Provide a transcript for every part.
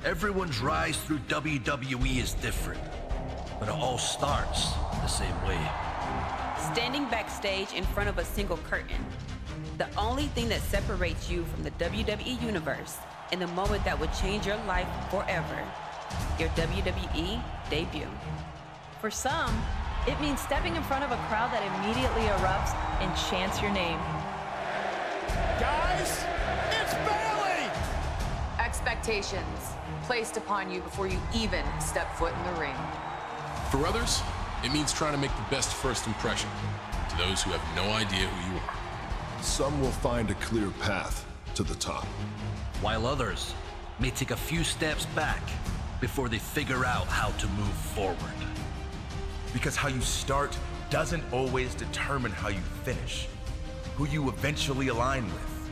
Everyone's rise through WWE is different, but it all starts the same way. Standing backstage in front of a single curtain. The only thing that separates you from the WWE Universe in the moment that would change your life forever. Your WWE debut. For some, it means stepping in front of a crowd that immediately erupts and chants your name. Guys, it's Bailey! Expectations placed upon you before you even step foot in the ring. For others, it means trying to make the best first impression to those who have no idea who you are. Some will find a clear path to the top, while others may take a few steps back before they figure out how to move forward. Because how you start doesn't always determine how you finish, who you eventually align with.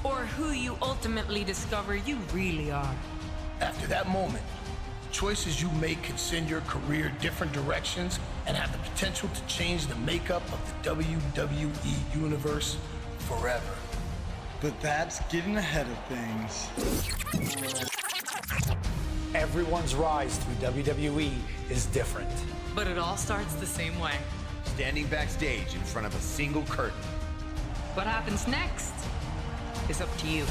Or who you ultimately discover you really are. After that moment, choices you make can send your career different directions and have the potential to change the makeup of the WWE Universe forever. But that's getting ahead of things. Everyone's rise through WWE is different. But it all starts the same way. Standing backstage in front of a single curtain. What happens next is up to you.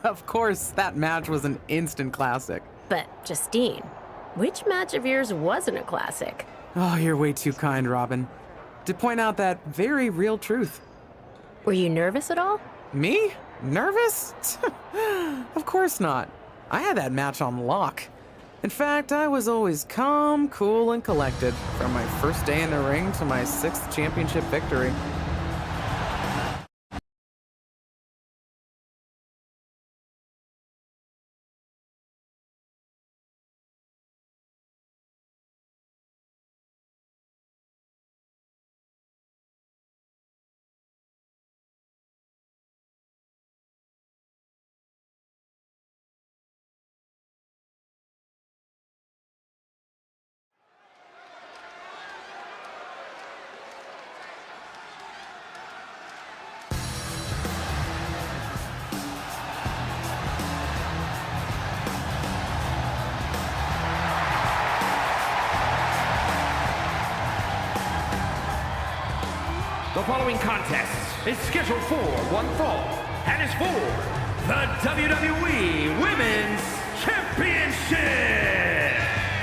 Of course, that match was an instant classic. But, Justine, which match of yours wasn't a classic? Oh, you're way too kind, Robin. To point out that very real truth. Were you nervous at all? Me? Nervous? Of course not. I had that match on lock. In fact, I was always calm, cool, and collected from my first day in the ring to my 6th championship victory. The following contest is scheduled for one fall and is for the WWE Women's Championship.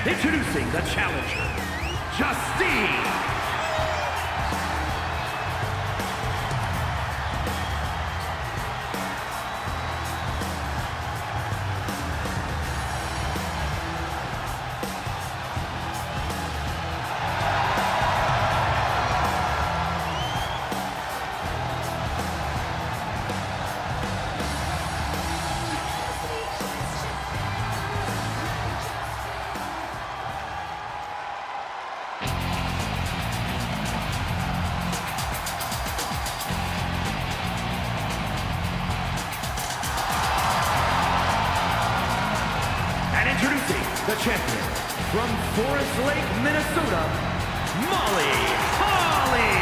Introducing the challenger, Justine. The champion from Forest Lake, Minnesota, Molly Holly.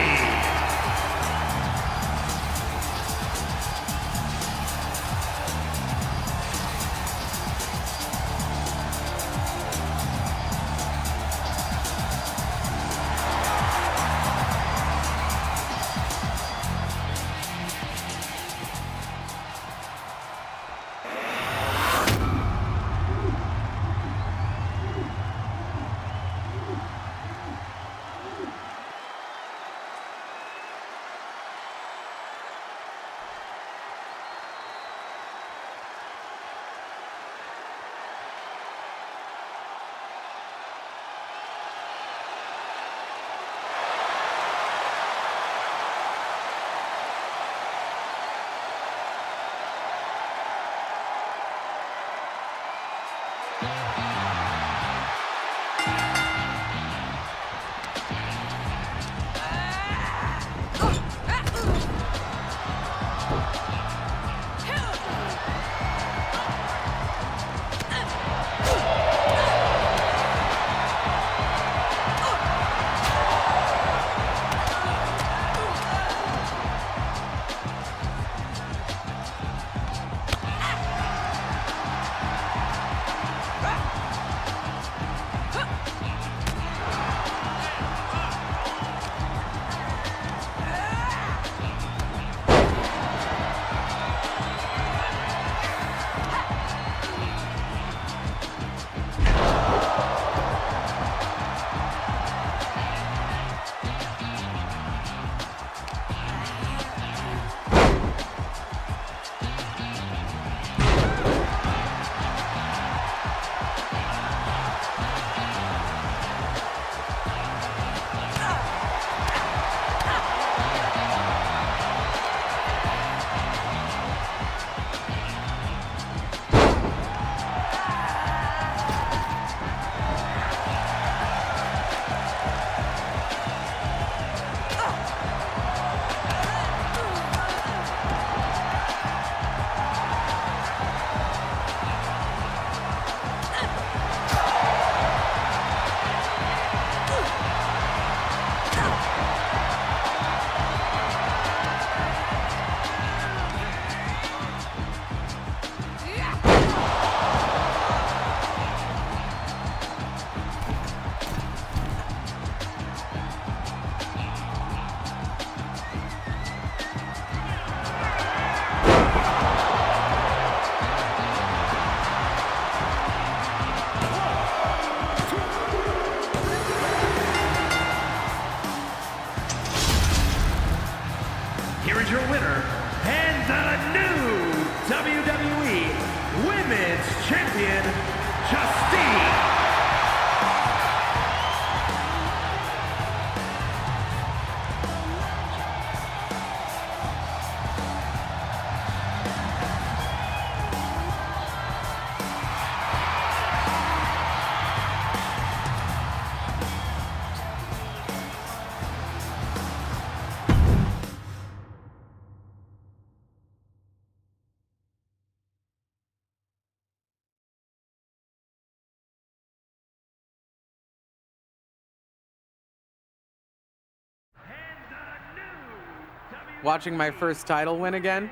watching my first title win again?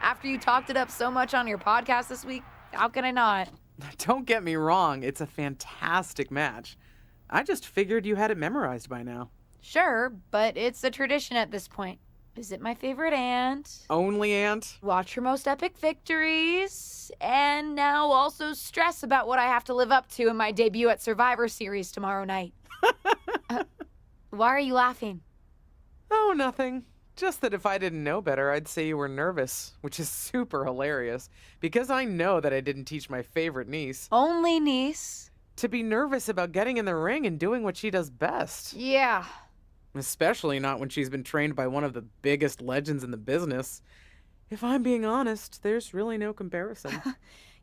After you talked it up so much on your podcast this week, how can I not? Don't get me wrong, it's a fantastic match. I just figured you had it memorized by now. Sure, but it's a tradition at this point. Visit my favorite aunt. Only aunt? Watch her most epic victories. And now also stress about what I have to live up to in my debut at Survivor Series tomorrow night. Why are you laughing? Oh, nothing. Just that if I didn't know better, I'd say you were nervous, which is super hilarious, because I know that I didn't teach my favorite niece. Only niece? To be nervous about getting in the ring and doing what she does best. Yeah. Especially not when she's been trained by one of the biggest legends in the business. If I'm being honest, there's really no comparison.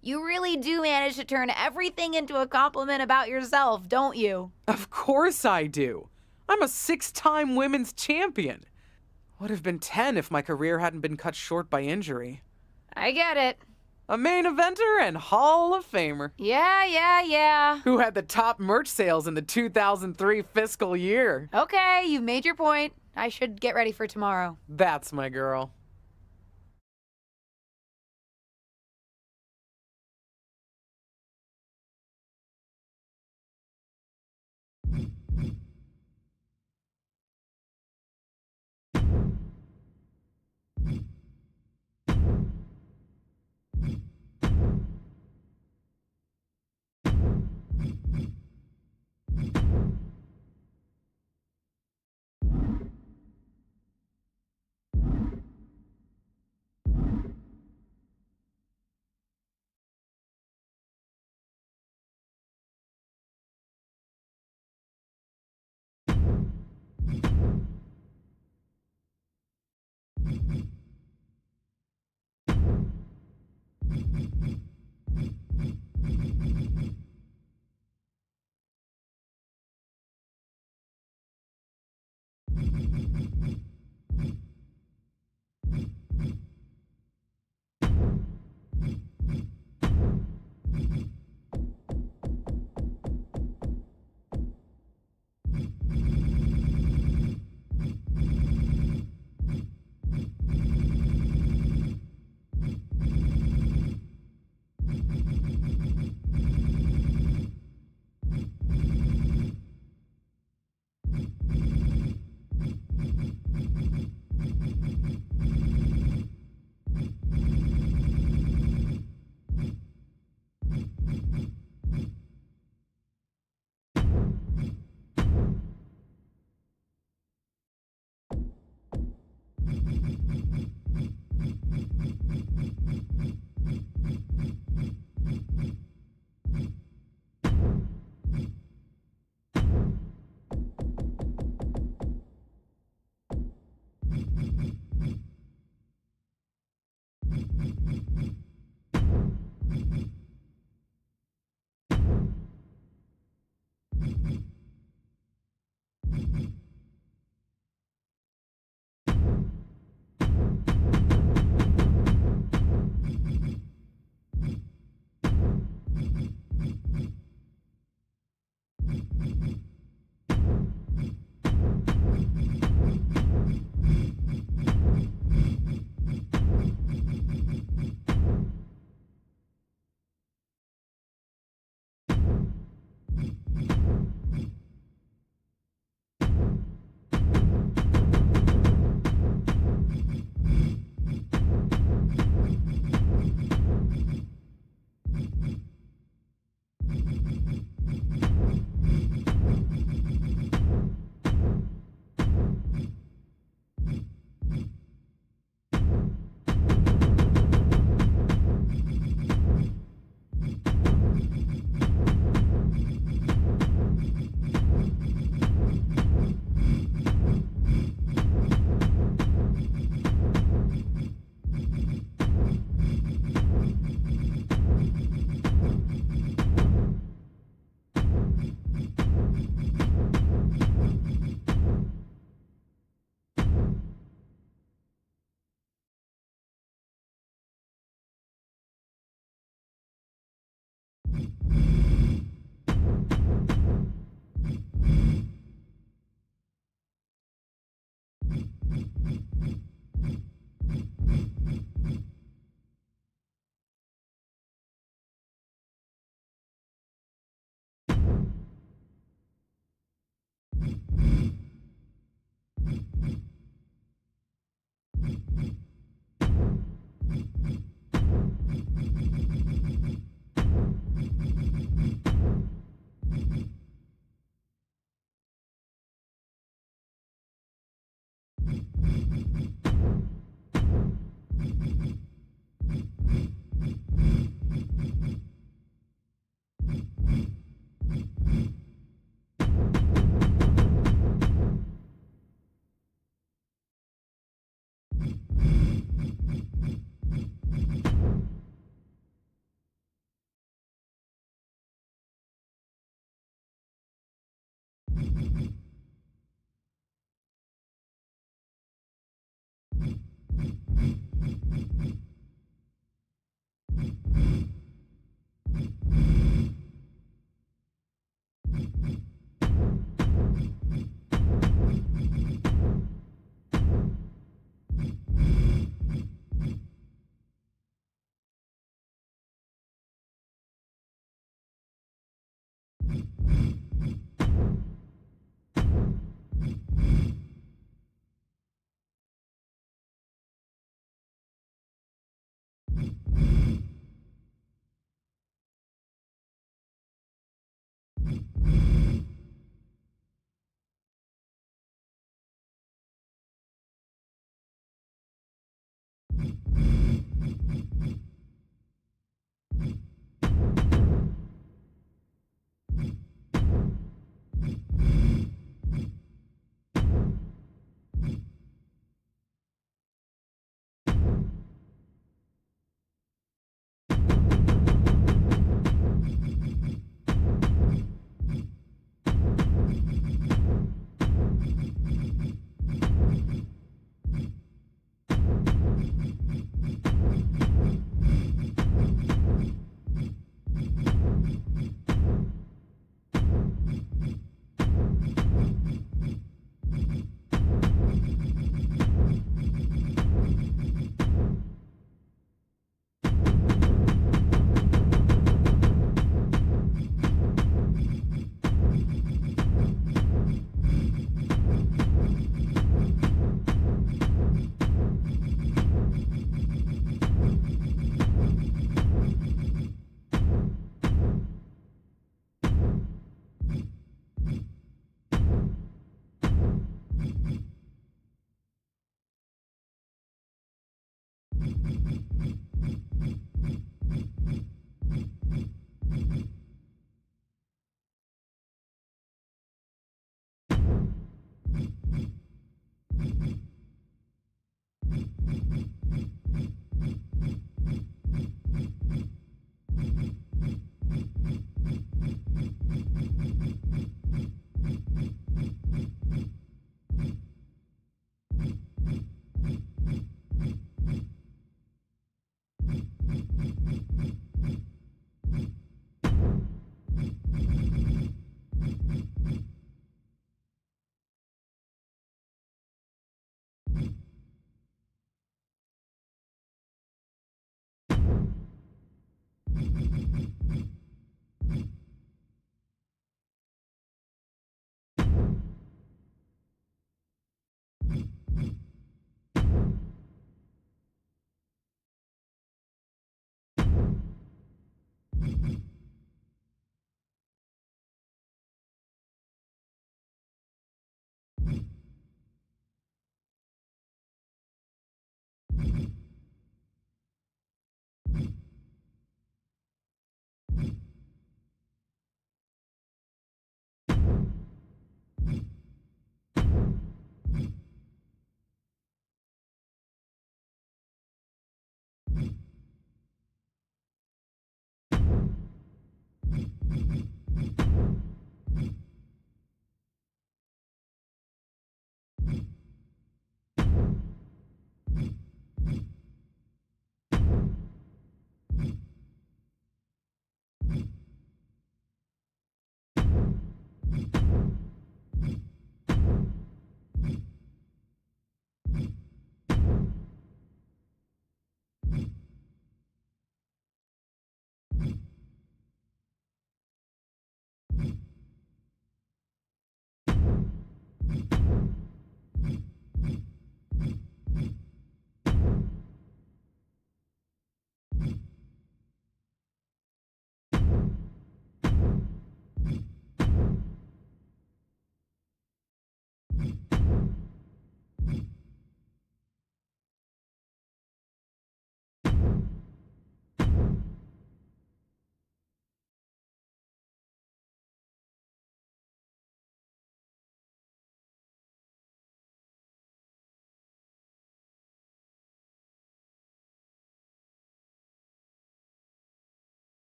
You really do manage to turn everything into a compliment about yourself, don't you? Of course I do. I'm a 6-time women's champion. Would have been 10 if my career hadn't been cut short by injury. I get it. A main eventer and Hall of Famer. Yeah. Who had the top merch sales in the 2003 fiscal year. Okay, you've made your point. I should get ready for tomorrow. That's my girl.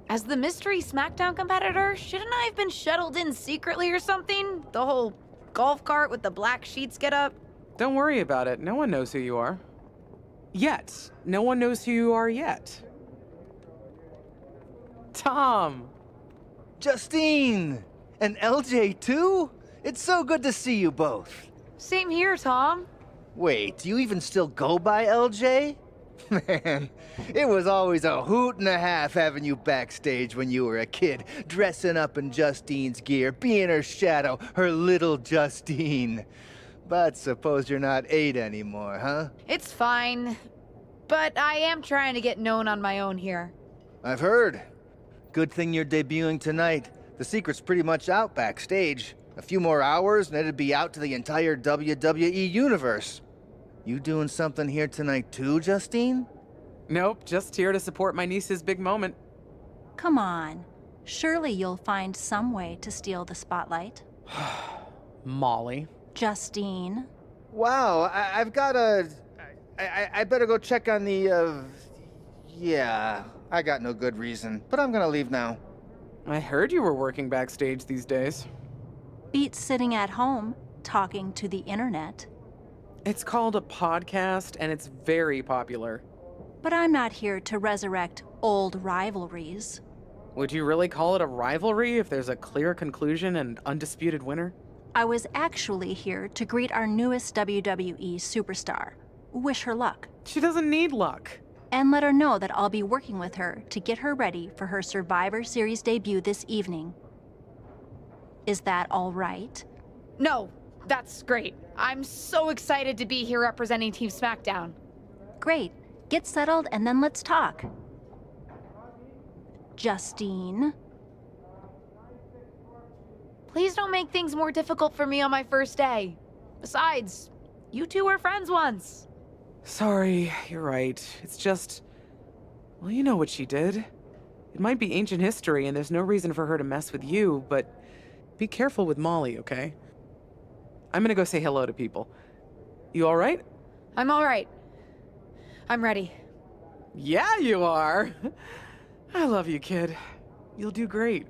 As the mystery SmackDown competitor, shouldn't I have been shuttled in secretly or something? The whole golf cart with the black sheets get up? Don't worry about it. No one knows who you are. Yet. No one knows who you are yet. Tom! Justine! And LJ too? It's so good to see you both. Same here, Tom. Wait, do you even still go by LJ? Man, it was always a hoot and a half having you backstage when you were a kid, dressing up in Justine's gear, being her shadow, her little Justine. But suppose you're not 8 anymore, huh? It's fine. But I am trying to get known on my own here. I've heard. Good thing you're debuting tonight. The secret's pretty much out backstage. A few more hours and it'd be out to the entire WWE universe. You doing something here tonight too, Justine? Nope, just here to support my niece's big moment. Come on. Surely you'll find some way to steal the spotlight. Molly. Justine. Wow, I've got a... I better go check on the, Yeah, I got no good reason, but I'm gonna leave now. I heard you were working backstage these days. Beats sitting at home, talking to the internet. It's called a podcast, and it's very popular. But I'm not here to resurrect old rivalries. Would you really call it a rivalry if there's a clear conclusion and undisputed winner? I was actually here to greet our newest WWE superstar. Wish her luck. She doesn't need luck. And let her know that I'll be working with her to get her ready for her Survivor Series debut this evening. Is that all right? No, that's great. I'm so excited to be here representing Team SmackDown. Great. Get settled and then let's talk. Justine. Please don't make things more difficult for me on my first day. Besides, you two were friends once. Sorry, you're right. It's just... Well, you know what she did. It might be ancient history and there's no reason for her to mess with you, but be careful with Molly, okay? I'm gonna go say hello to people. You all right? I'm all right. I'm ready. Yeah, you are. I love you, kid. You'll do great.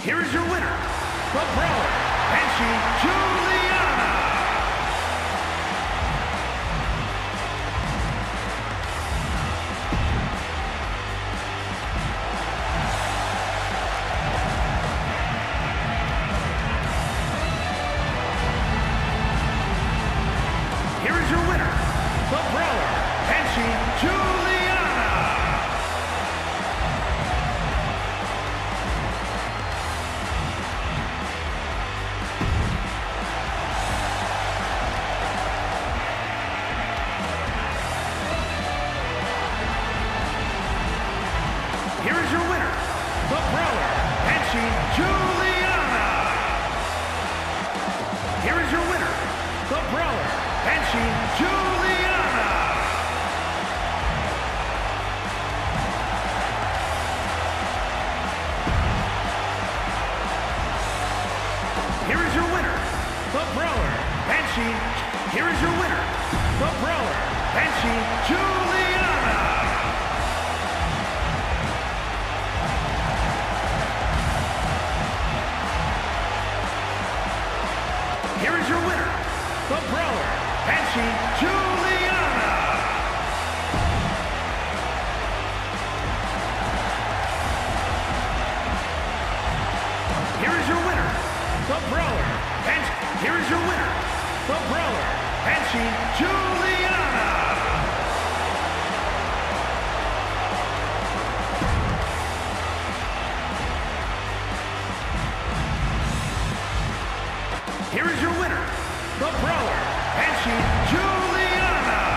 here is your winner, the Brawler, Banshee, Juliana. Here is your winner, the Brawler, Banshee, Juliana. Here is your winner, the Brawler, Banshee, Juliana. Here is your winner, the Brawler, Banshee, Juliana. Here is your winner, the Brawler, Banshee. Here is your winner, the Brawler, Banshee, Juliana. Here is your winner, the Brawler, Banshee, Juliana. Here is your winner, the Brawler, Banshee. Here is your winner, the Brawler, Banshee, Juliana. Here is your winner, the Brawler, Banshee, Juliana.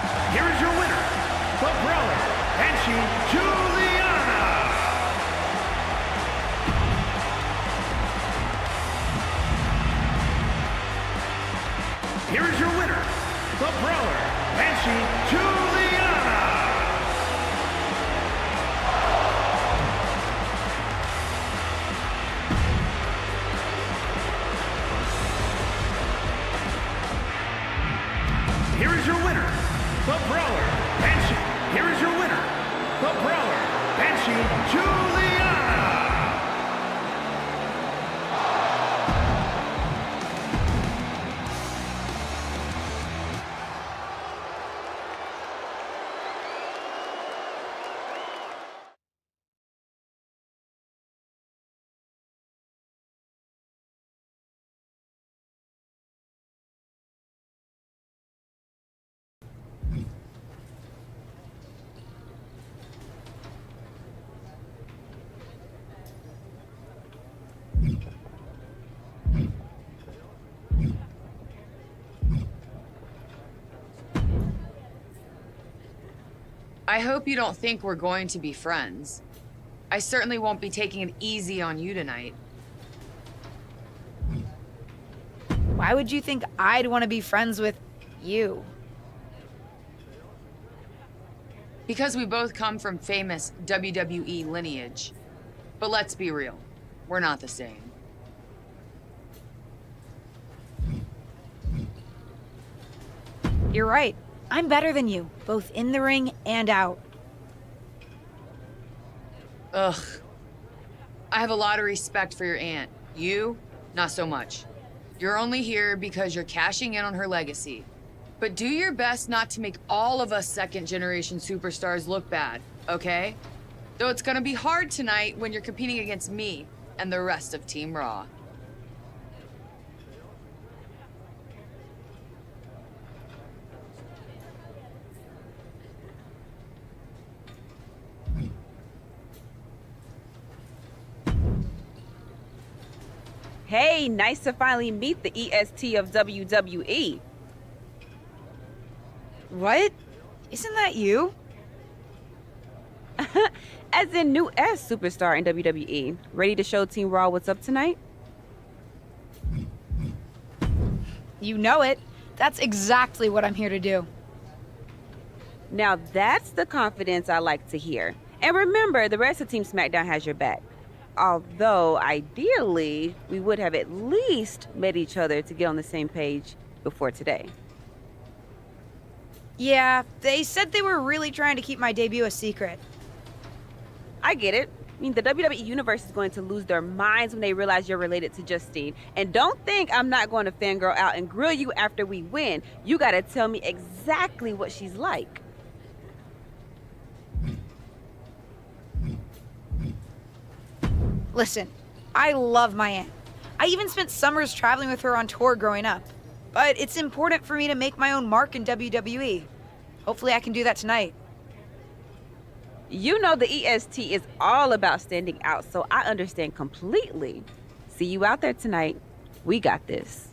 Here is your winner, the Brawler, Banshee, Juliana. Here is your winner, the Brawler, Banshee, Juliana. Here is your winner, the Brawler, Banshee. Here is your winner, the Brawler, Banshee, Juliana. I hope you don't think we're going to be friends. I certainly won't be taking it easy on you tonight. Why would you think I'd want to be friends with you? Because we both come from famous WWE lineage. But let's be real, we're not the same. You're right. I'm better than you, both in the ring and out. Ugh. I have a lot of respect for your aunt. You, not so much. You're only here because you're cashing in on her legacy. But do your best not to make all of us second-generation superstars look bad, okay? Though it's gonna be hard tonight when you're competing against me and the rest of Team Raw. Hey, nice to finally meet the EST of WWE. What? Isn't that you? As in new S superstar in WWE. Ready to show Team Raw what's up tonight? You know it. That's exactly what I'm here to do. Now that's the confidence I like to hear. And remember, the rest of Team SmackDown has your back. Although, ideally, we would have at least met each other to get on the same page before today. Yeah, they said they were really trying to keep my debut a secret. I get it. I mean, the WWE Universe is going to lose their minds when they realize you're related to Justine. And don't think I'm not going to fangirl out and grill you after we win. You gotta tell me exactly what she's like. Listen, I love my aunt. I even spent summers traveling with her on tour growing up. But it's important for me to make my own mark in WWE. Hopefully I can do that tonight. You know the EST is all about standing out, so I understand completely. See you out there tonight. We got this.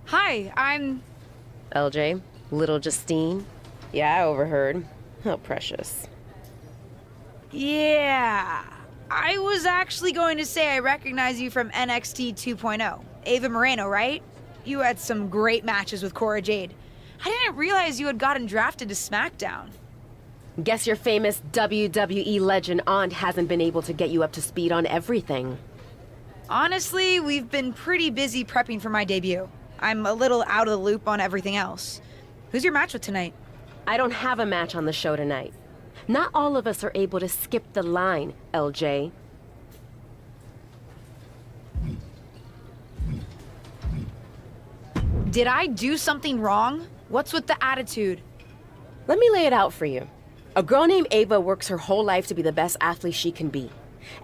Hi, I'm... LJ, little Justine. Yeah, I overheard. How precious. Yeah. I was actually going to say I recognize you from NXT 2.0. Ava Moreno, right? You had some great matches with Cora Jade. I didn't realize you had gotten drafted to SmackDown. Guess your famous WWE legend aunt hasn't been able to get you up to speed on everything. Honestly, we've been pretty busy prepping for my debut. I'm a little out of the loop on everything else. Who's your match with tonight? I don't have a match on the show tonight. Not all of us are able to skip the line, LJ. Did I do something wrong? What's with the attitude? Let me lay it out for you. A girl named Ava works her whole life to be the best athlete she can be.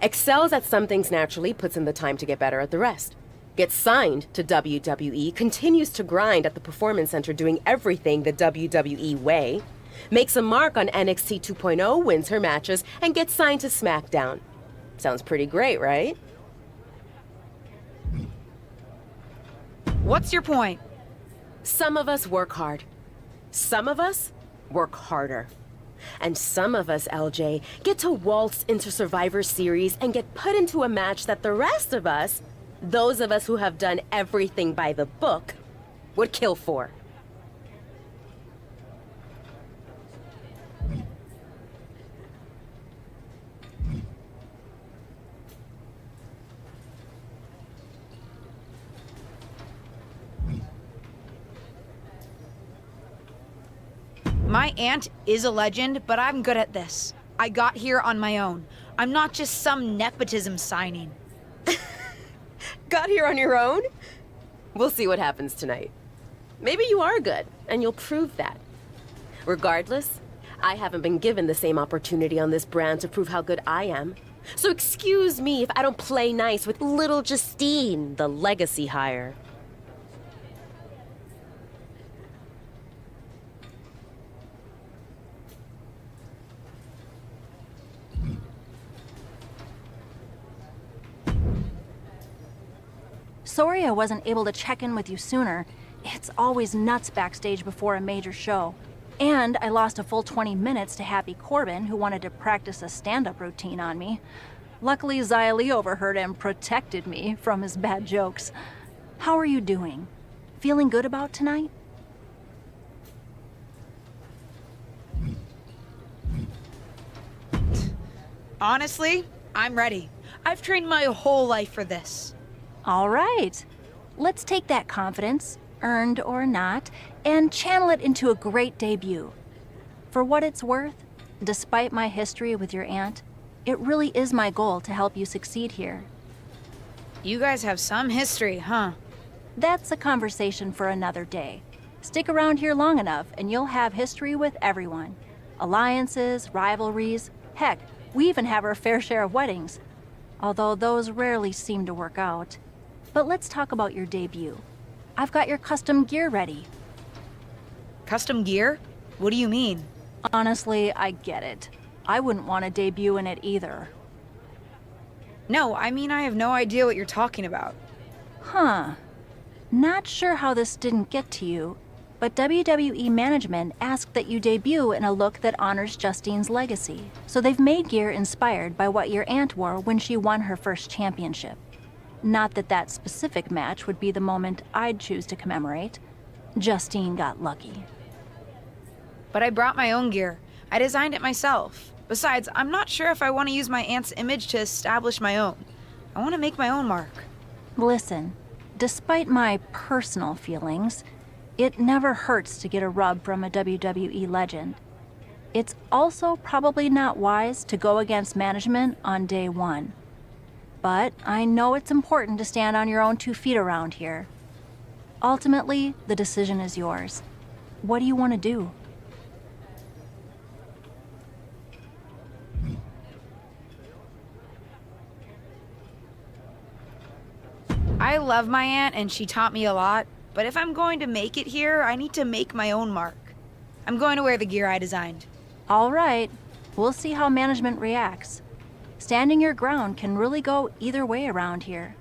Excels at some things naturally, puts in the time to get better at the rest. Gets signed to WWE, continues to grind at the Performance Center doing everything the WWE way. Makes a mark on NXT 2.0, wins her matches, and gets signed to SmackDown. Sounds pretty great, right? What's your point? Some of us work hard. Some of us work harder. And some of us, LJ, get to waltz into Survivor Series and get put into a match that the rest of us, those of us who have done everything by the book, would kill for. My aunt is a legend, but I'm good at this. I got here on my own. I'm not just some nepotism signing. Got here on your own? We'll see what happens tonight. Maybe you are good, and you'll prove that. Regardless, I haven't been given the same opportunity on this brand to prove how good I am. So excuse me if I don't play nice with little Justine, the legacy hire. Sorry I wasn't able to check in with you sooner. It's always nuts backstage before a major show. And I lost a full 20 minutes to Happy Corbin, who wanted to practice a stand-up routine on me. Luckily, Xia Li overheard and protected me from his bad jokes. How are you doing? Feeling good about tonight? Honestly, I'm ready. I've trained my whole life for this. All right. Let's take that confidence, earned or not, and channel it into a great debut. For what it's worth, despite my history with your aunt, it really is my goal to help you succeed here. You guys have some history, huh? That's a conversation for another day. Stick around here long enough and you'll have history with everyone. Alliances, rivalries, heck, we even have our fair share of weddings. Although those rarely seem to work out. But let's talk about your debut. I've got your custom gear ready. Custom gear? What do you mean? Honestly, I get it. I wouldn't want to debut in it either. No, I mean I have no idea what you're talking about. Huh. Not sure how this didn't get to you, but WWE management asked that you debut in a look that honors Justine's legacy. So they've made gear inspired by what your aunt wore when she won her first championship. Not that that specific match would be the moment I'd choose to commemorate. Justine got lucky. but I brought my own gear. I designed it myself. Besides, I'm not sure if I want to use my aunt's image to establish my own. I want to make my own mark. Listen, despite my personal feelings, it never hurts to get a rub from a WWE legend. It's also probably not wise to go against management on day one. But I know it's important to stand on your own 2 feet around here. Ultimately, the decision is yours. What do you want to do? I love my aunt and she taught me a lot, but if I'm going to make it here, I need to make my own mark. I'm going to wear the gear I designed. All right, we'll see how management reacts. Standing your ground can really go either way around here.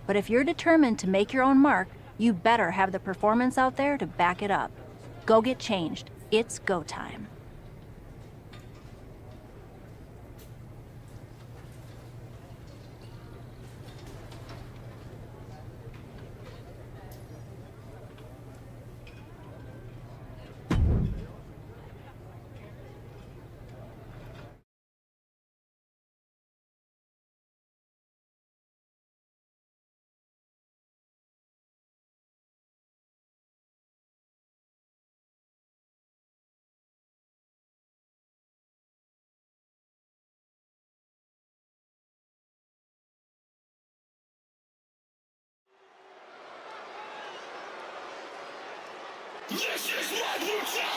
But if you're determined to make your own mark, you better have the performance out there to back it up. Go get changed. It's go time.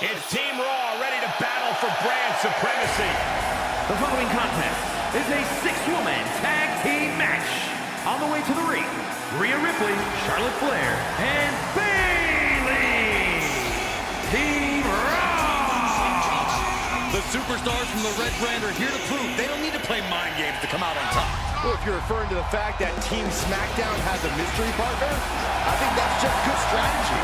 It's Team Raw ready to battle for brand supremacy. The following contest is a 6-woman tag team match. On the way to the ring, Rhea Ripley, Charlotte Flair, and Bayley. Team Raw! The superstars from the Red Brand are here to prove they don't need to play mind games to come out on top. Well, if you're referring to the fact that Team SmackDown has a mystery partner, I think that's just good strategy.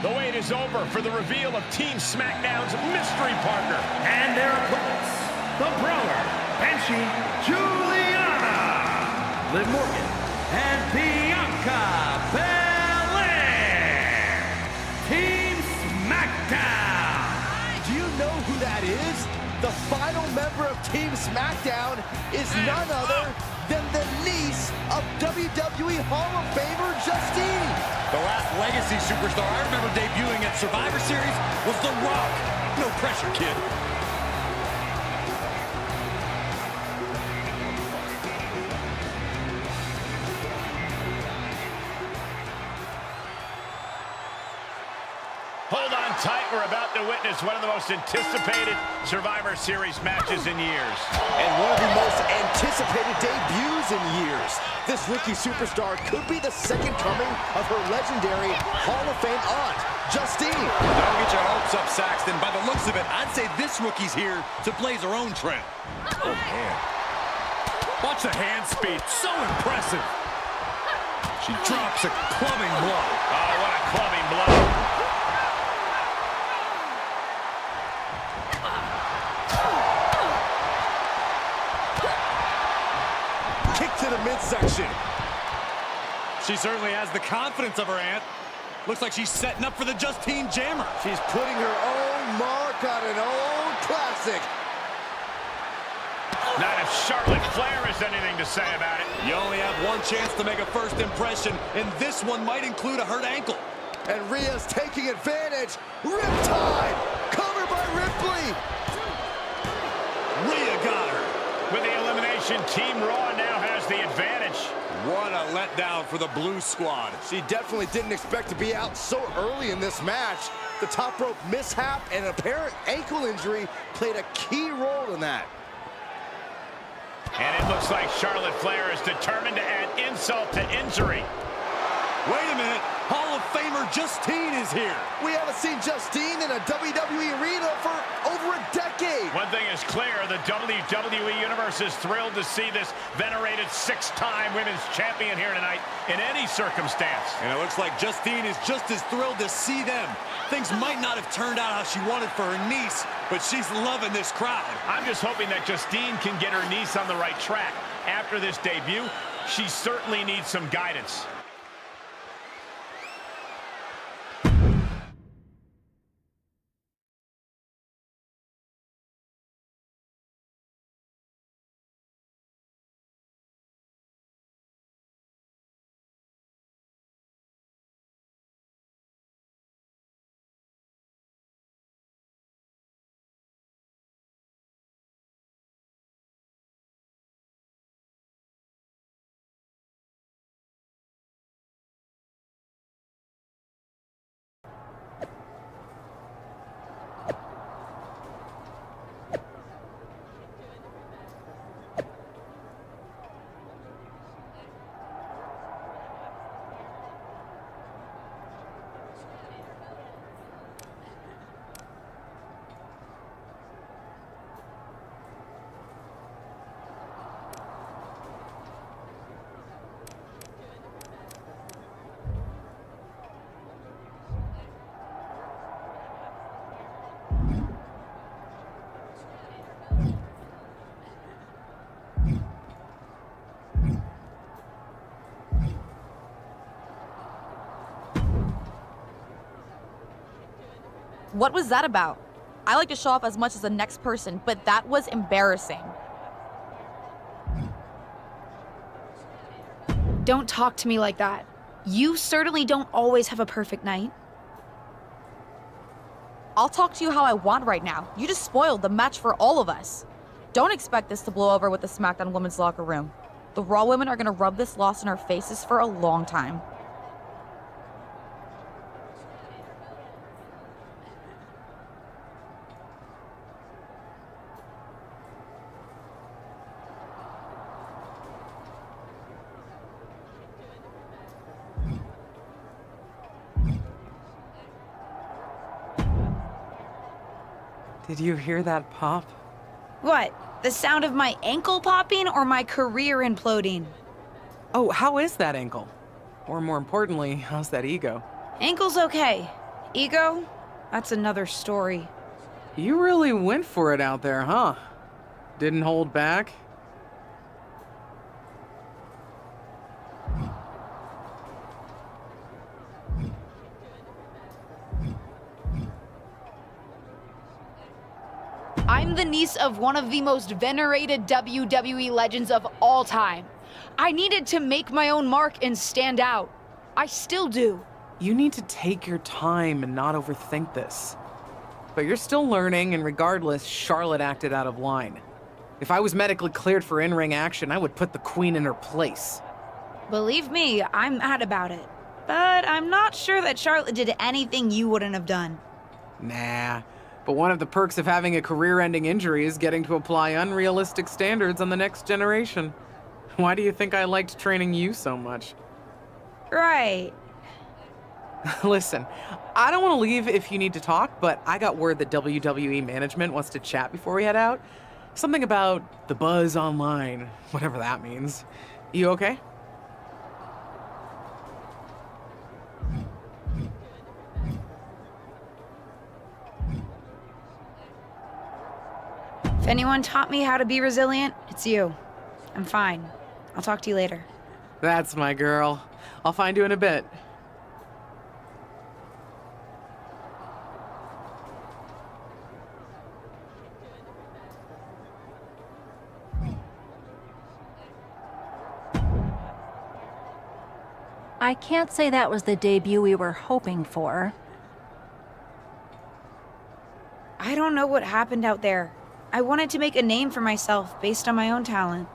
The wait is over for the reveal of Team SmackDown's mystery partner. And their opponents, the Brawler, Banshee, Juliana, Liv Morgan, and Bianca Belair. Team SmackDown. Do you know who that is? The final member of Team SmackDown is none other than the niece of WWE Hall of Famer Justine. The last legacy superstar I remember debuting at Survivor Series was The Rock. No pressure, kid. Hold on tight. We're about to witness one of the most anticipated Survivor Series matches in years. And one of the most anticipated debuts in years. This rookie superstar could be the second coming of her legendary Hall of Fame aunt, Justine. Don't get your hopes up, Saxton. By the looks of it, I'd say this rookie's here to blaze her own trail. Oh, man. Watch the hand speed. So impressive. She drops a clubbing blow. Oh, what a clubbing blow. To the midsection. She certainly has the confidence of her aunt. Looks like she's setting up for the Justine Jammer. She's putting her own mark on an old classic. Not if Charlotte Flair has anything to say about it. You only have one chance to make a first impression, and this one might include a hurt ankle. And Rhea's taking advantage. Riptide! Cover by Ripley! Rhea got her. With the elimination, Team Raw now has the advantage. What a letdown for the Blue Squad. She definitely didn't expect to be out so early in this match. The top rope mishap and an apparent ankle injury played a key role in that. And it looks like Charlotte Flair is determined to add insult to injury. Wait a minute. Hall of Famer Justine is here. We haven't seen Justine in a WWE arena for over a decade. One thing is clear, the WWE Universe is thrilled to see this venerated 6-time women's champion here tonight in any circumstance. And it looks like Justine is just as thrilled to see them. Things might not have turned out how she wanted for her niece, but she's loving this crowd. I'm just hoping that Justine can get her niece on the right track. After this debut, she certainly needs some guidance. What was that about? I like to show off as much as the next person, but that was embarrassing. Don't talk to me like that. You certainly don't always have a perfect night. I'll talk to you how I want right now. You just spoiled the match for all of us. Don't expect this to blow over with the SmackDown women's locker room. The Raw women are gonna rub this loss in our faces for a long time. Did you hear that pop? What? The sound of my ankle popping or my career imploding? Oh, how is that ankle? Or more importantly, how's that ego? Ankle's okay. Ego? That's another story. You really went for it out there, huh? Didn't hold back? I'm the niece of one of the most venerated WWE legends of all time. I needed to make my own mark and stand out. I still do. You need to take your time and not overthink this. But you're still learning, and regardless, Charlotte acted out of line. If I was medically cleared for in-ring action, I would put the Queen in her place. Believe me, I'm mad about it. But I'm not sure that Charlotte did anything you wouldn't have done. Nah. But one of the perks of having a career-ending injury is getting to apply unrealistic standards on the next generation. Why do you think I liked training you so much? Right. Listen, I don't want to leave if you need to talk, but I got word that WWE management wants to chat before we head out. Something about the buzz online, whatever that means. You okay? If anyone taught me how to be resilient, it's you. I'm fine. I'll talk to you later. That's my girl. I'll find you in a bit. I can't say that was the debut we were hoping for. I don't know what happened out there. I wanted to make a name for myself based on my own talent.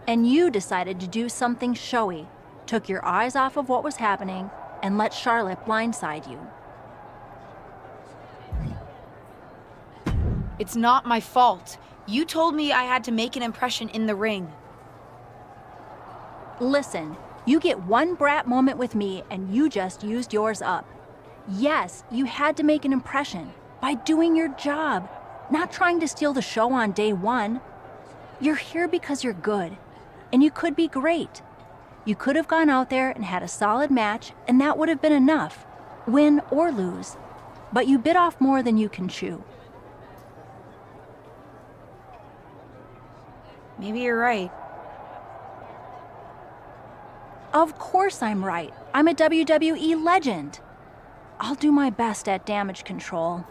And you decided to do something showy, took your eyes off of what was happening, and let Charlotte blindside you. It's not my fault. You told me I had to make an impression in the ring. Listen, You get one brat moment with me, and you just used yours up. Yes, you had to make an impression by doing your job, not trying to steal the show on day one. You're here because you're good, and you could be great. You could have gone out there and had a solid match, and that would have been enough, win or lose. But you bit off more than you can chew. Maybe you're right. Of course I'm right. I'm a WWE legend. I'll do my best at damage control.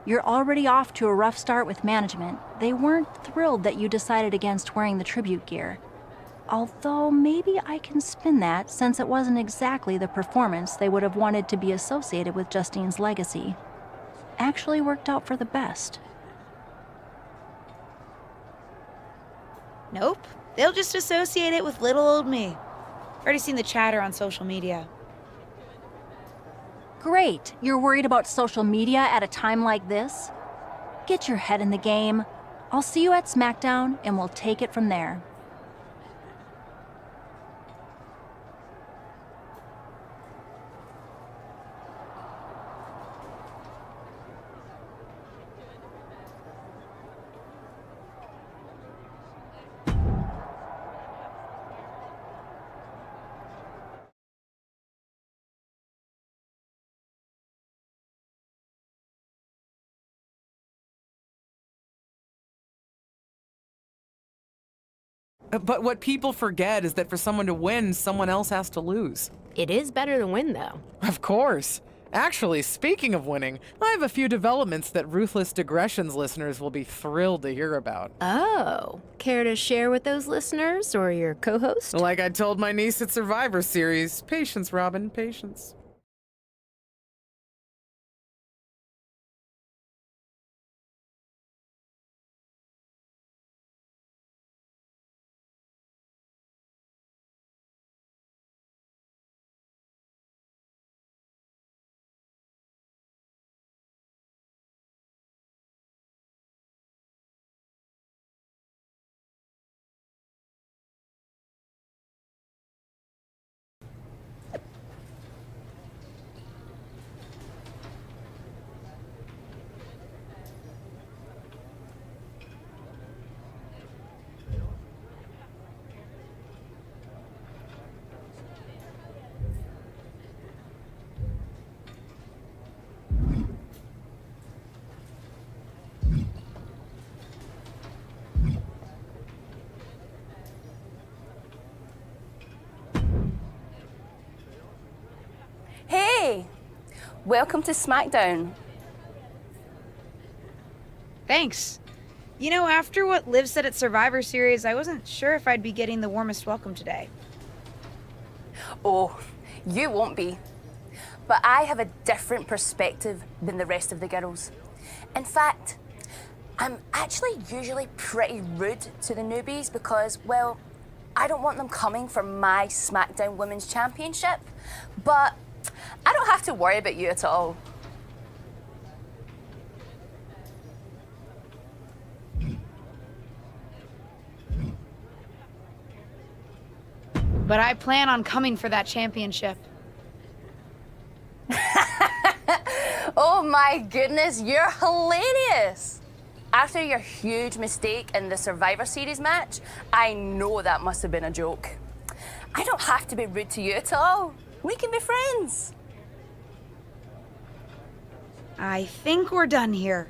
You're already off to a rough start with management. They weren't thrilled that you decided against wearing the tribute gear. Although maybe I can spin that, since it wasn't exactly the performance they would have wanted to be associated with Justine's legacy. Actually worked out for the best. Nope. They'll just associate it with little old me. Already seen the chatter on social media. Great. You're worried about social media at a time like this? Get your head in the game. I'll see you at SmackDown, and we'll take it from there. But what people forget is that for someone to win, someone else has to lose. It is better to win, though. Of course. Actually, speaking of winning, I have a few developments that Ruthless Digressions listeners will be thrilled to hear about. Oh, care to share with those listeners or your co-host? Like I told my niece at Survivor Series, patience, Robin, patience. Hey, welcome to SmackDown. Thanks. You know, after what Liv said at Survivor Series, I wasn't sure if I'd be getting the warmest welcome today. Oh, you won't be. But I have a different perspective than the rest of the girls. In fact, I'm actually usually pretty rude to the newbies because, well, I don't want them coming for my SmackDown Women's Championship. But I don't have to worry about you at all. But I plan on coming for that championship. Oh my goodness, you're hilarious! After your huge mistake in the Survivor Series match, I know that must have been a joke. I don't have to be rude to you at all. We can be friends. I think we're done here.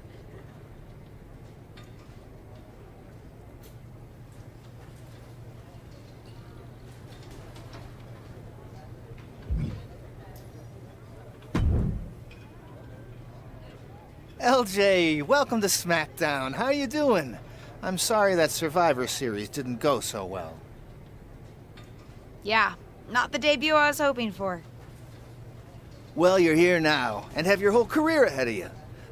LJ, welcome to SmackDown. How you doing? I'm sorry that Survivor Series didn't go so well. Yeah, not the debut I was hoping for. Well, you're here now, and have your whole career ahead of you.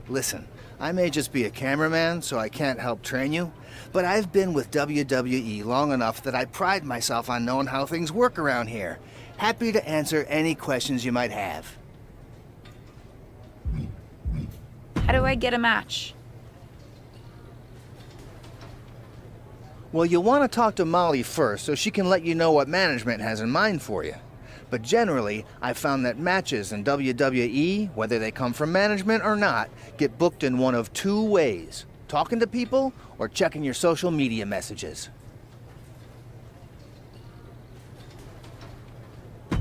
Listen, I may just be a cameraman, so I can't help train you, but I've been with WWE long enough that I pride myself on knowing how things work around here. Happy to answer any questions you might have. How do I get a match? Well, you'll want to talk to Molly first so she can let you know what management has in mind for you. But generally, I've found that matches in WWE, whether they come from management or not, get booked in one of two ways: talking to people or checking your social media messages.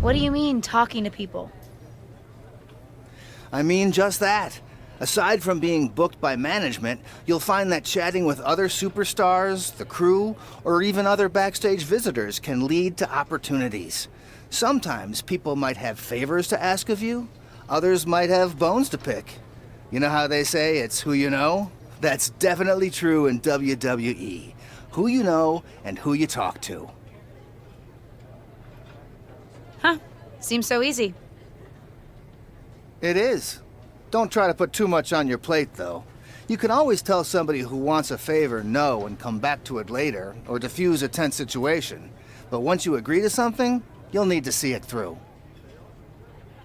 What do you mean, talking to people? I mean just that. Aside from being booked by management, you'll find that chatting with other superstars, the crew, or even other backstage visitors can lead to opportunities. Sometimes people might have favors to ask of you, others might have bones to pick. You know how they say it's who you know? That's definitely true in WWE. Who you know and who you talk to. Huh. Seems so easy. It is. Don't try to put too much on your plate, though. You can always tell somebody who wants a favor no and come back to it later, or diffuse a tense situation. But once you agree to something, you'll need to see it through.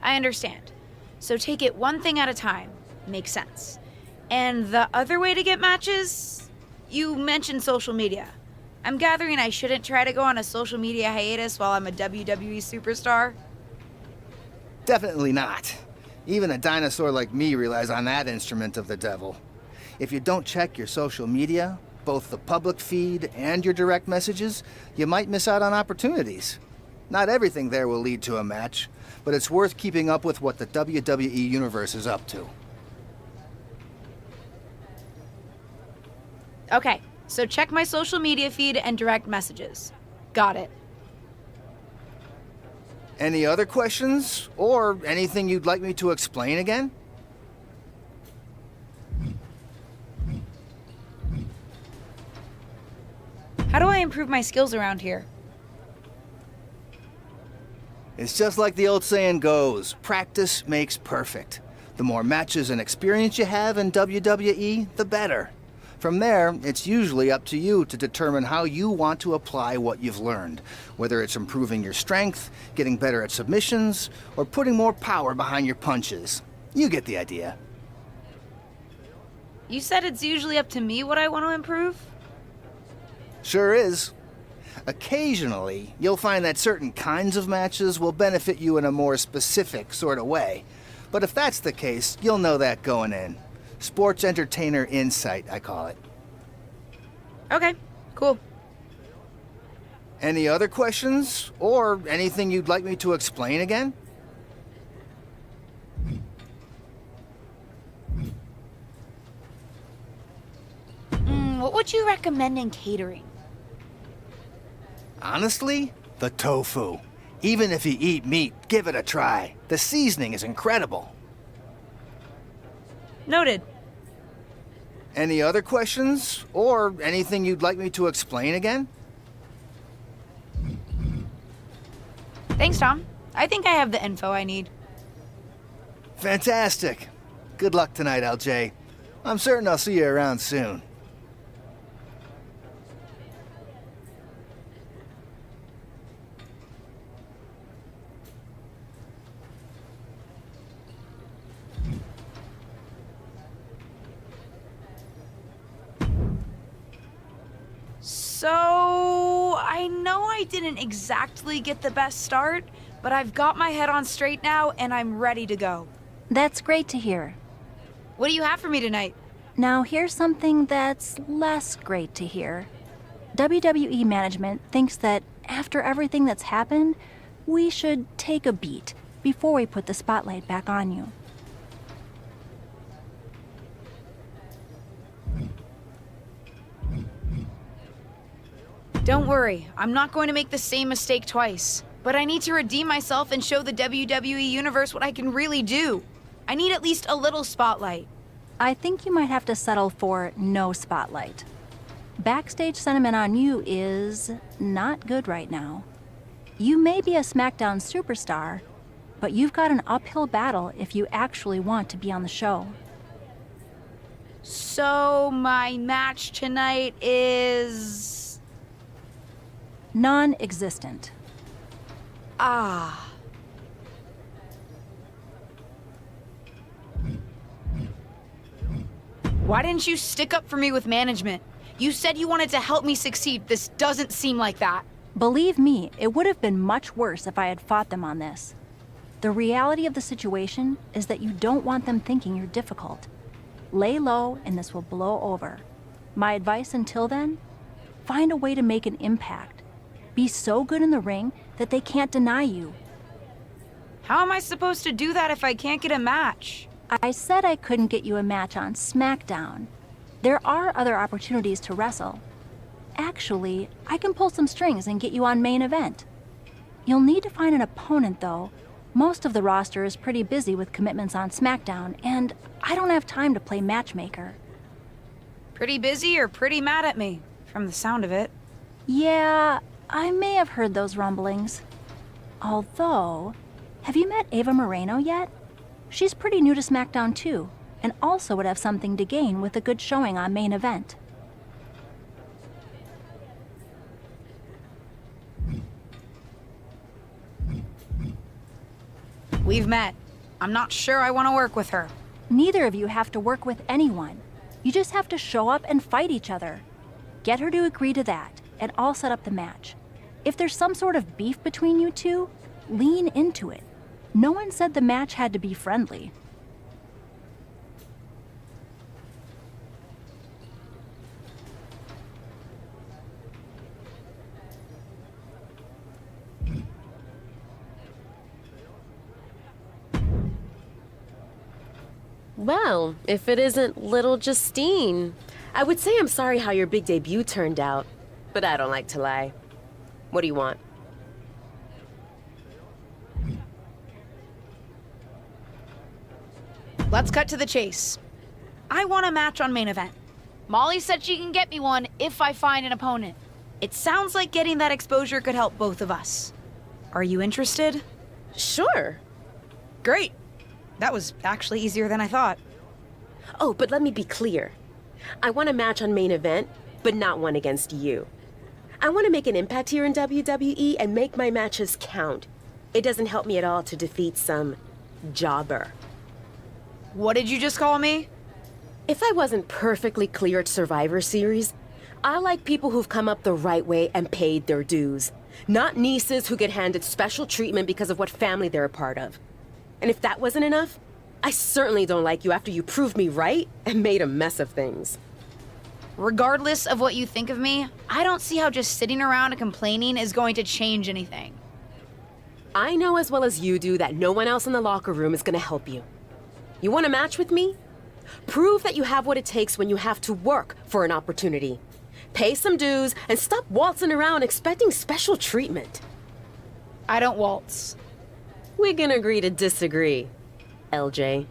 I understand. So take it one thing at a time. Makes sense. And the other way to get matches? You mentioned social media. I'm gathering I shouldn't try to go on a social media hiatus while I'm a WWE superstar? Definitely not. Even a dinosaur like me relies on that instrument of the devil. If you don't check your social media, both the public feed and your direct messages, you might miss out on opportunities. Not everything there will lead to a match, but it's worth keeping up with what the WWE Universe is up to. Okay, so check my social media feed and direct messages. Got it. Any other questions, or anything you'd like me to explain again? How do I improve my skills around here? It's just like the old saying goes, practice makes perfect. The more matches and experience you have in WWE, the better. From there, it's usually up to you to determine how you want to apply what you've learned, whether it's improving your strength, getting better at submissions, or putting more power behind your punches. You get the idea. You said it's usually up to me what I want to improve? Sure is. Occasionally, you'll find that certain kinds of matches will benefit you in a more specific sort of way. But if that's the case, you'll know that going in. Sports entertainer insight, I call it. Okay, cool. Any other questions? Or anything you'd like me to explain again? What would you recommend in catering? Honestly, the tofu. Even if you eat meat, give it a try. The seasoning is incredible. Noted. Any other questions? Or anything you'd like me to explain again? Thanks, Tom. I think I have the info I need. Fantastic. Good luck tonight, LJ. I'm certain I'll see you around soon. So, I know I didn't exactly get the best start, but I've got my head on straight now and I'm ready to go. That's great to hear. What do you have for me tonight? Now here's something that's less great to hear. WWE management thinks that after everything that's happened, we should take a beat before we put the spotlight back on you. Don't worry, I'm not going to make the same mistake twice. But I need to redeem myself and show the WWE Universe what I can really do. I need at least a little spotlight. I think you might have to settle for no spotlight. Backstage sentiment on you is not good right now. You may be a SmackDown superstar, but you've got an uphill battle if you actually want to be on the show. So my match tonight is... non-existent. Ah. Why didn't you stick up for me with management? You said you wanted to help me succeed. This doesn't seem like that. Believe me, it would have been much worse if I had fought them on this. The reality of the situation is that you don't want them thinking you're difficult. Lay low and this will blow over. My advice until then? Find a way to make an impact. Be so good in the ring that they can't deny you. How am I supposed to do that if I can't get a match? I said I couldn't get you a match on SmackDown. There are other opportunities to wrestle. Actually, I can pull some strings and get you on main event. You'll need to find an opponent, though. Most of the roster is pretty busy with commitments on SmackDown, and I don't have time to play matchmaker. Pretty busy or pretty mad at me, from the sound of it. Yeah, I may have heard those rumblings. Although, have you met Ava Moreno yet? She's pretty new to SmackDown too, and also would have something to gain with a good showing on main event. We've met. I'm not sure I want to work with her. Neither of you have to work with anyone. You just have to show up and fight each other. Get her to agree to that, and I'll set up the match. If there's some sort of beef between you two, lean into it. No one said the match had to be friendly. Well, if it isn't little Justine. I would say I'm sorry how your big debut turned out, but I don't like to lie. What do you want? Let's cut to the chase. I want a match on main event. Molly said she can get me one if I find an opponent. It sounds like getting that exposure could help both of us. Are you interested? Sure. Great. That was actually easier than I thought. Oh, but let me be clear. I want a match on main event, but not one against you. I want to make an impact here in WWE and make my matches count. It doesn't help me at all to defeat some jobber. What did you just call me? If I wasn't perfectly clear at Survivor Series, I like people who've come up the right way and paid their dues. Not nieces who get handed special treatment because of what family they're a part of. And if that wasn't enough, I certainly don't like you after you proved me right and made a mess of things. Regardless of what you think of me, I don't see how just sitting around and complaining is going to change anything. I know as well as you do that no one else in the locker room is going to help you. You want a match with me? Prove that you have what it takes when you have to work for an opportunity. Pay some dues and stop waltzing around expecting special treatment. I don't waltz. We can agree to disagree, LJ.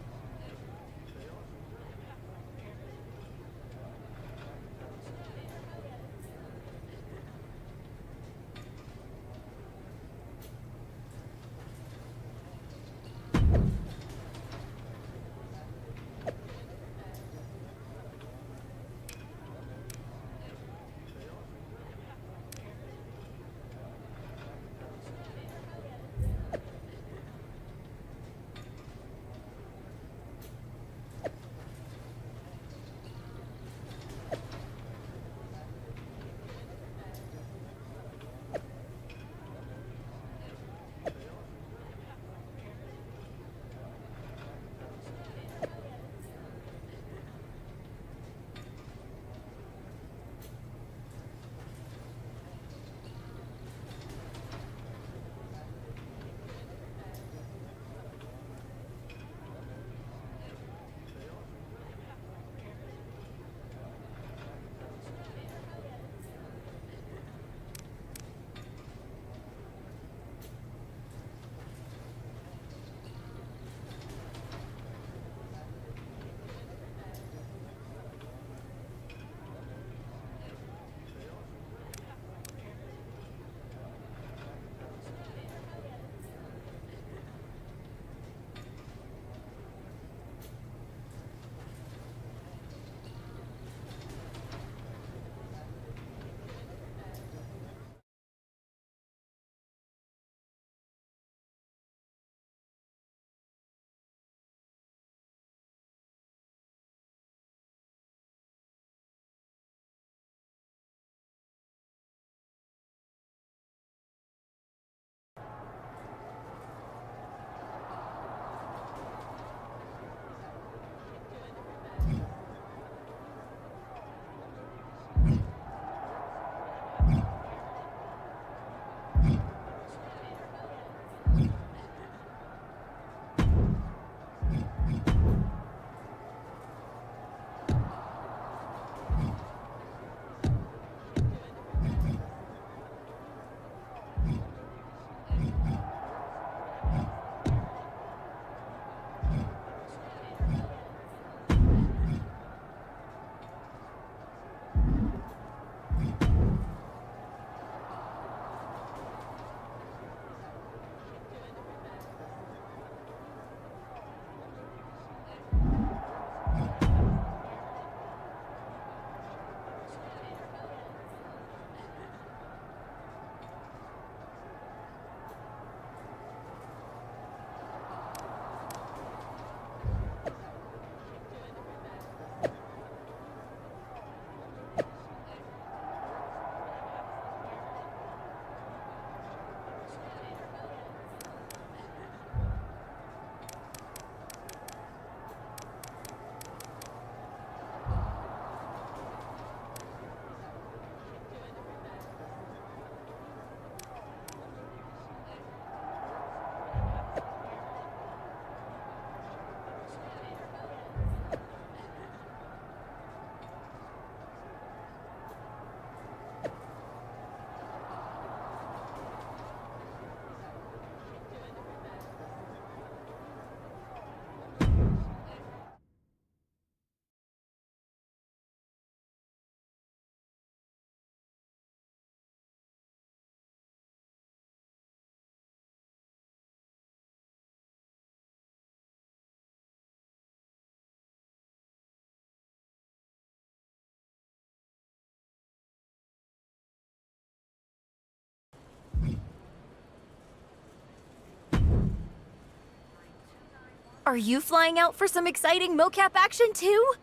Are you flying out for some exciting mocap action too?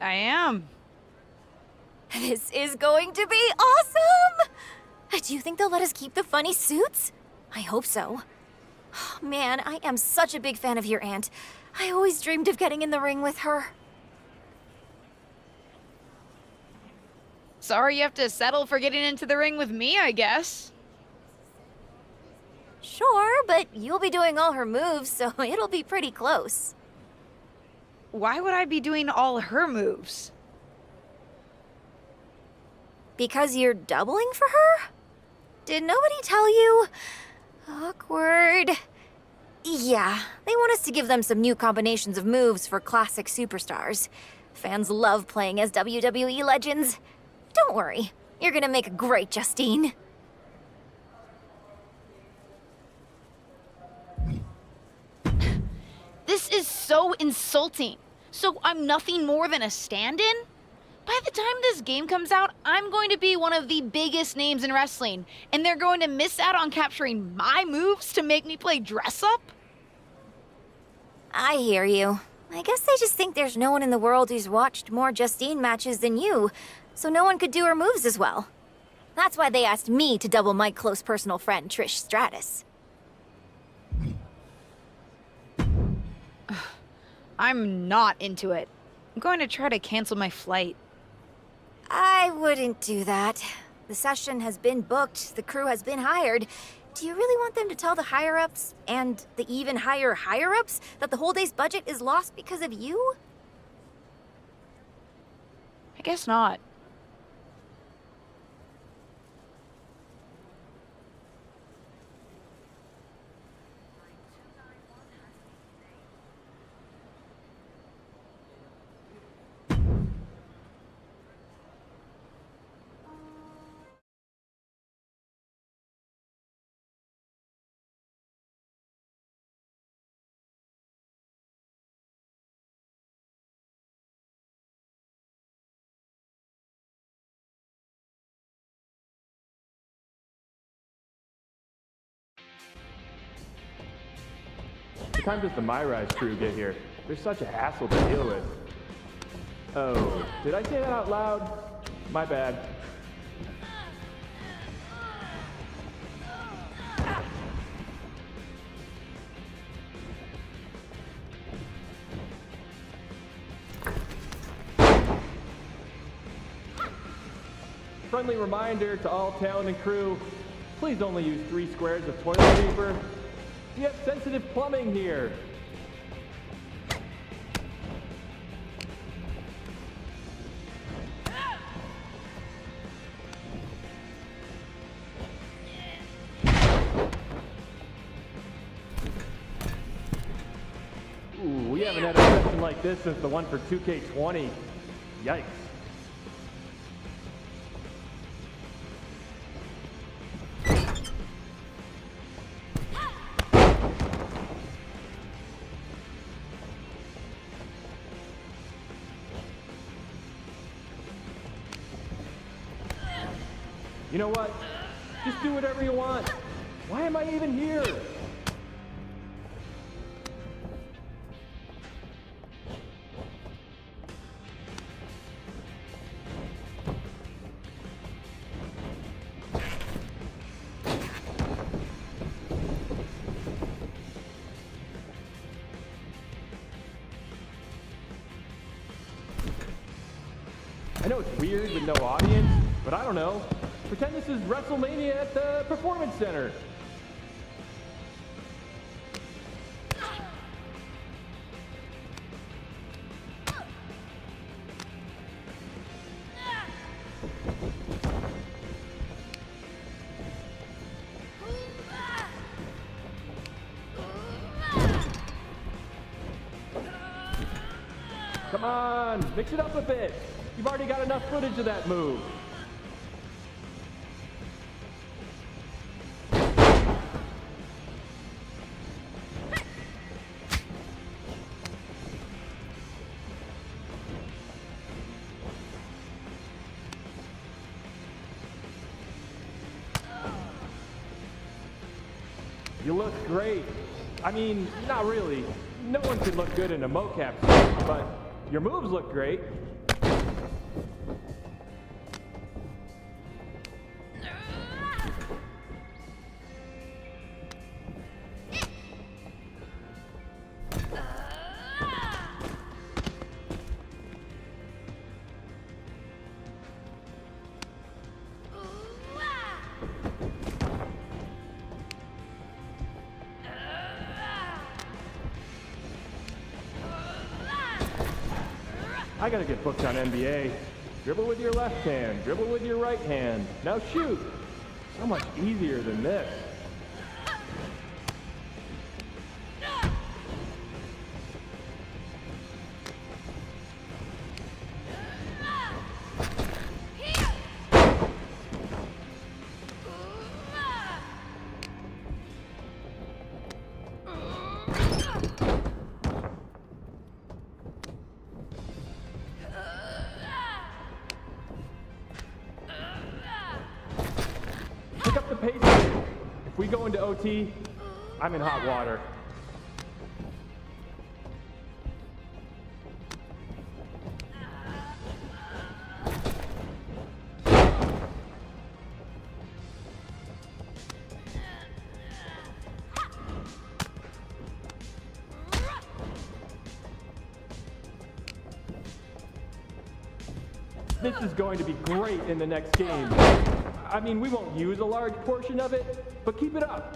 I am. This is going to be awesome! Do you think they'll let us keep the funny suits? I hope so. Man, I am such a big fan of your aunt. I always dreamed of getting in the ring with her. Sorry you have to settle for getting into the ring with me, I guess. Sure, but you'll be doing all her moves, so it'll be pretty close. Why would I be doing all her moves? Because you're doubling for her? Did nobody tell you? Awkward. Yeah, they want us to give them some new combinations of moves for classic superstars. Fans love playing as WWE legends. Don't worry, you're gonna make a great Justine. This is so insulting. So I'm nothing more than a stand-in? By the time this game comes out, I'm going to be one of the biggest names in wrestling, and they're going to miss out on capturing my moves to make me play dress-up? I hear you. I guess they just think there's no one in the world who's watched more Justine matches than you, so no one could do her moves as well. That's why they asked me to double my close personal friend, Trish Stratus. I'm not into it. I'm going to try to cancel my flight. I wouldn't do that. The session has been booked, the crew has been hired. Do you really want them to tell the higher-ups, and the even higher higher-ups, that the whole day's budget is lost because of you? I guess not. What time does the MyRise crew get here? They're such a hassle to deal with. Oh, did I say that out loud? My bad. Friendly reminder to all talent and crew, please only use 3 squares of toilet paper. We have sensitive plumbing here. Ooh, we haven't had a session like this since the one for 2K20. Yikes. You know what? Just do whatever you want. Why am I even here? I know it's weird with no audience, but I don't know. Pretend this is WrestleMania at the Performance Center. Come on, mix it up a bit. You've already got enough footage of that move. You look great. I mean, not really. No one can look good in a mocap suit, but your moves look great. I gotta get booked on NBA. Dribble with your left hand, dribble with your right hand. Now shoot! So much easier than this. Pick up the pace. If we go into OT, I'm in hot water. This is going to be great in the next game. I mean, we won't use a large portion of it, but keep it up.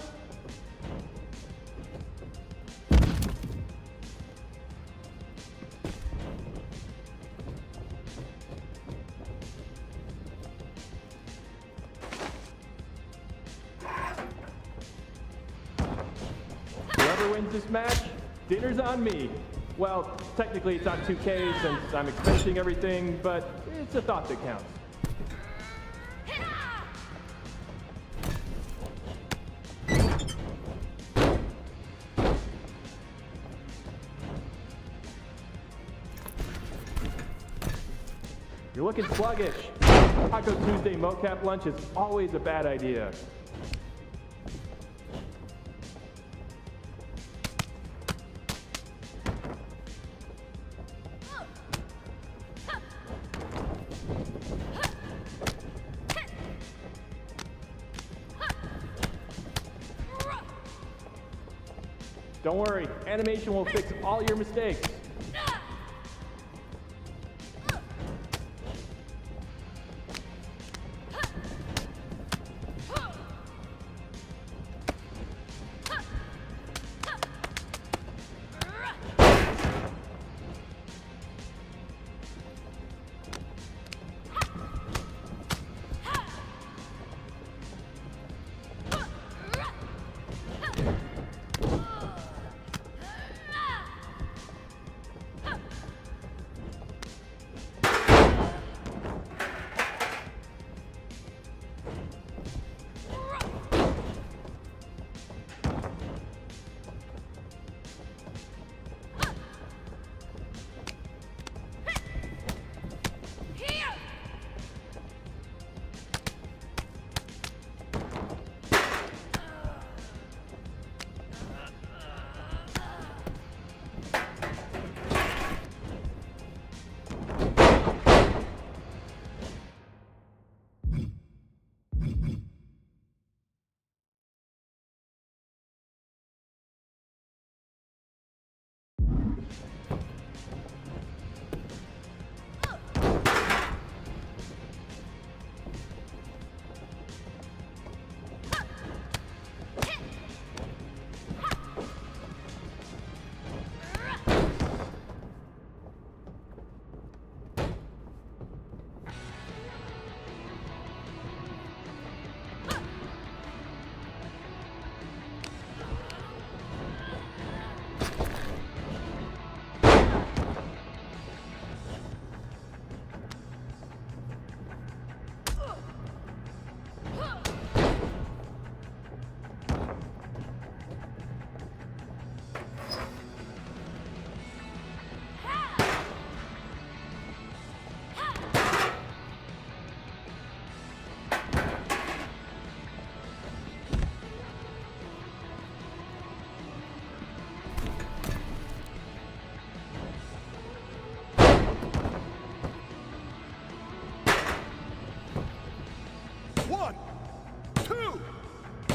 Whoever wins this match, dinner's on me. Well, technically it's on 2K since I'm expensing everything, but it's a thought that counts. You're looking sluggish. Taco Tuesday mocap lunch is always a bad idea. Don't worry, animation will fix all your mistakes.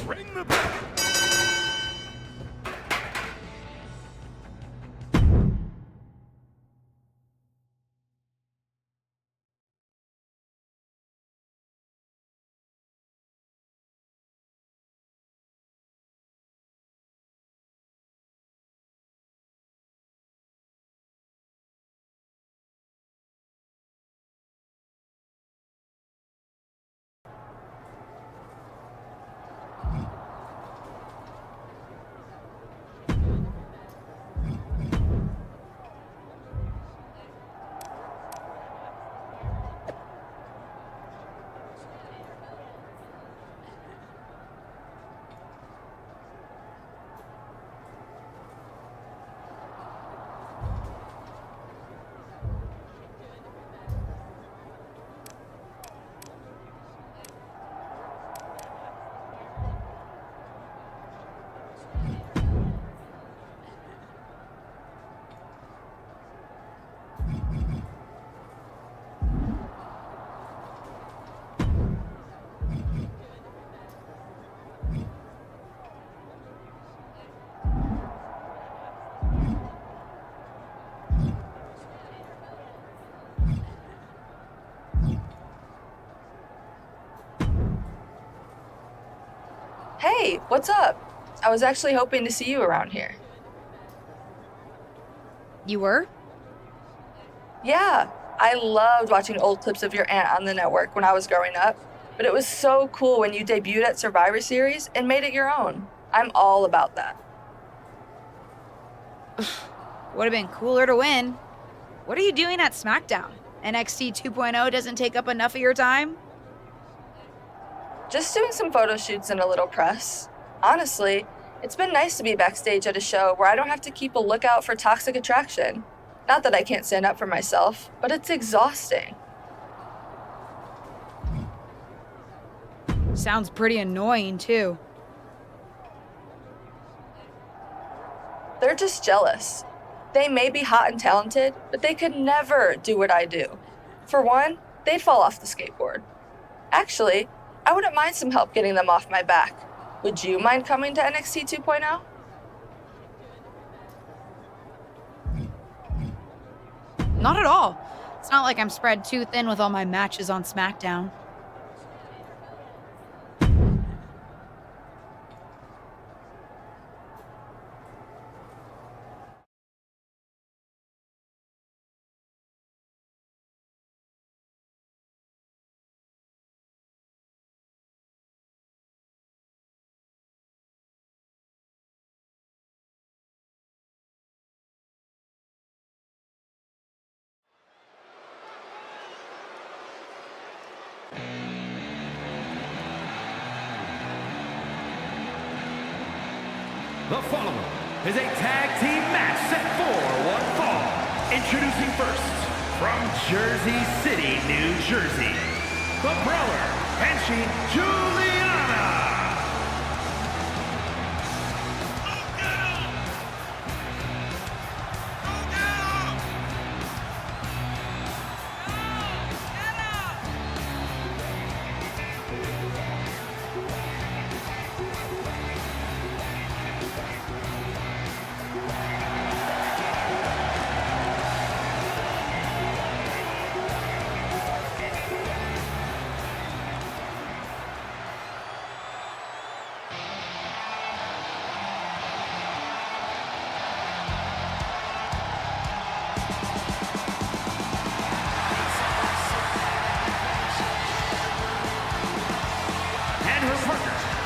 Bring the back. Hey, what's up? I was actually hoping to see you around here. You were? Yeah, I loved watching old clips of your aunt on the network when I was growing up, but it was so cool when you debuted at Survivor Series and made it your own. I'm all about that. Would have been cooler to win. What are you doing at SmackDown? NXT 2.0 doesn't take up enough of your time? Just doing some photo shoots and a little press. Honestly, it's been nice to be backstage at a show where I don't have to keep a lookout for toxic attraction. Not that I can't stand up for myself, but it's exhausting. Sounds pretty annoying, too. They're just jealous. They may be hot and talented, but they could never do what I do. For one, they'd fall off the skateboard. Actually, I wouldn't mind some help getting them off my back. Would you mind coming to NXT 2.0? Not at all. It's not like I'm spread too thin with all my matches on SmackDown. The following is a tag team match set for one fall. Introducing first, from Jersey City, New Jersey, the Brawler, Banshee, Juliana.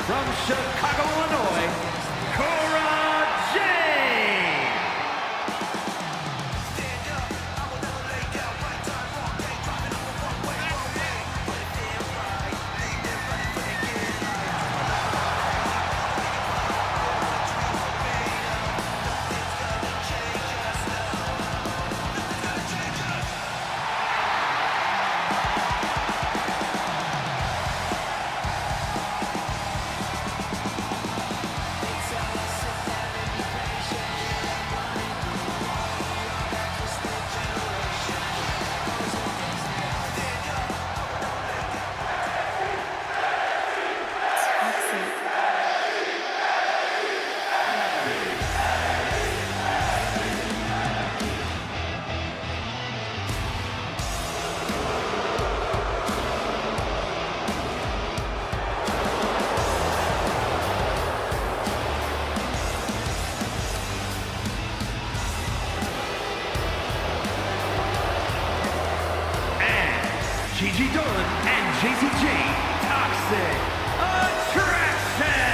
From Chicago, Illinois, Cora Jade. Dolan and JCJ Toxic Attraction.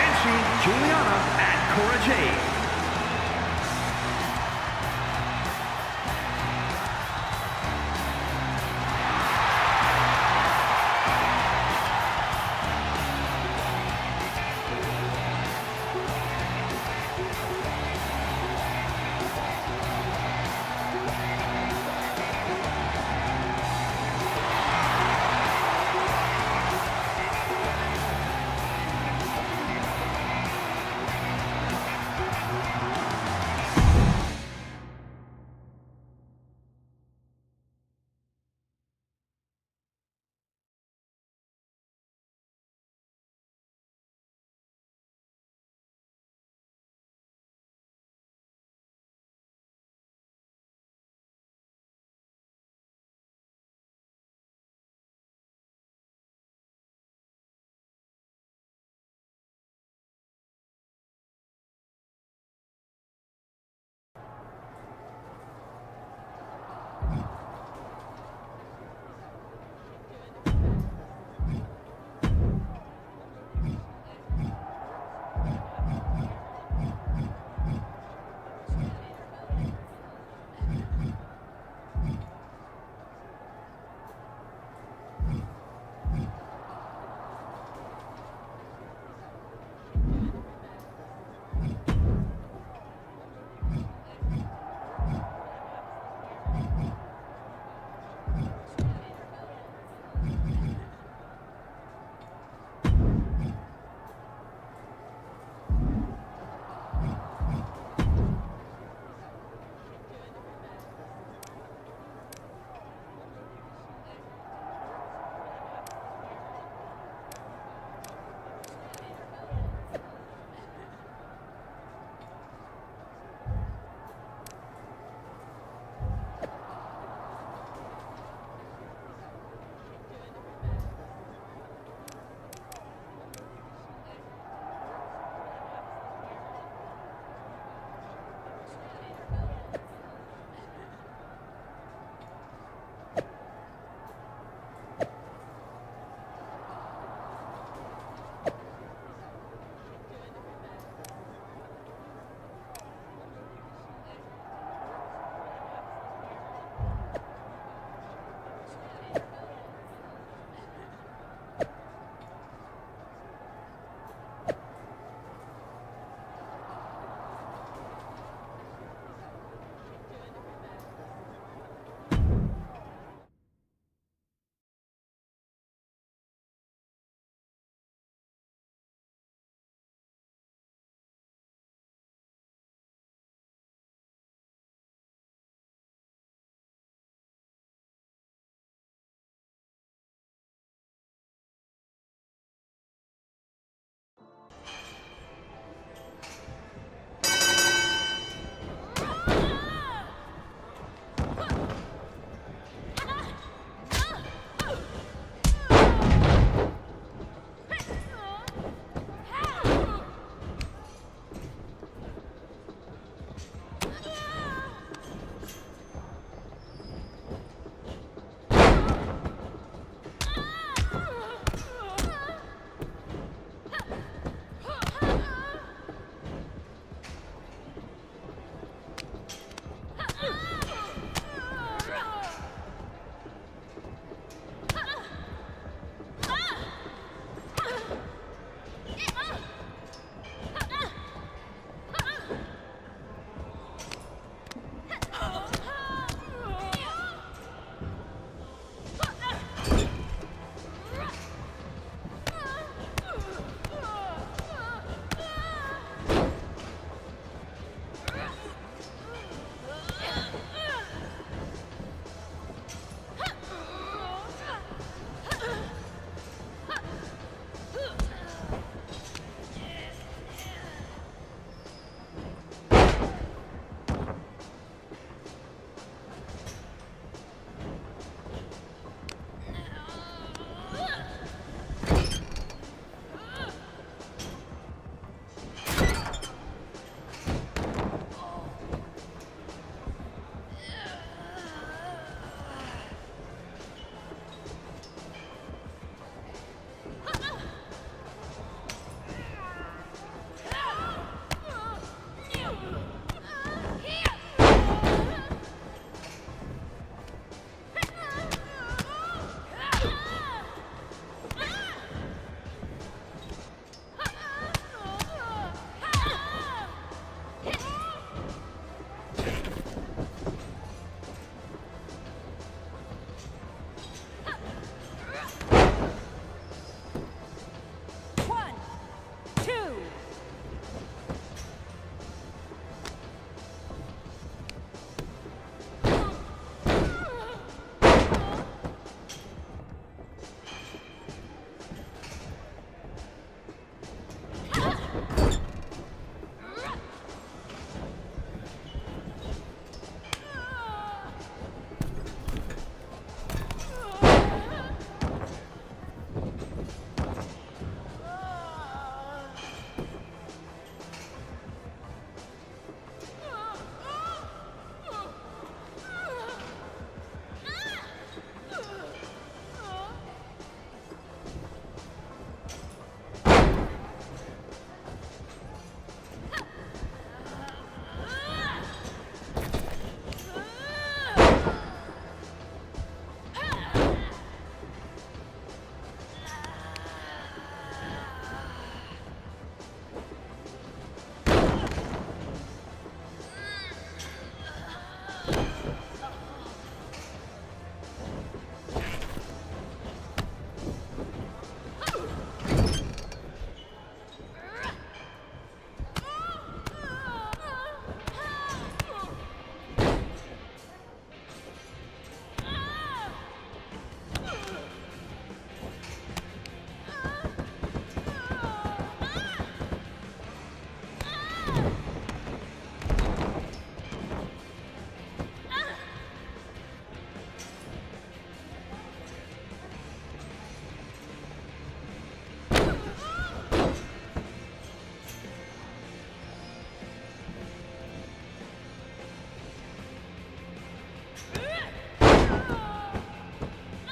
Banshee, Juliana, and Cora Jade.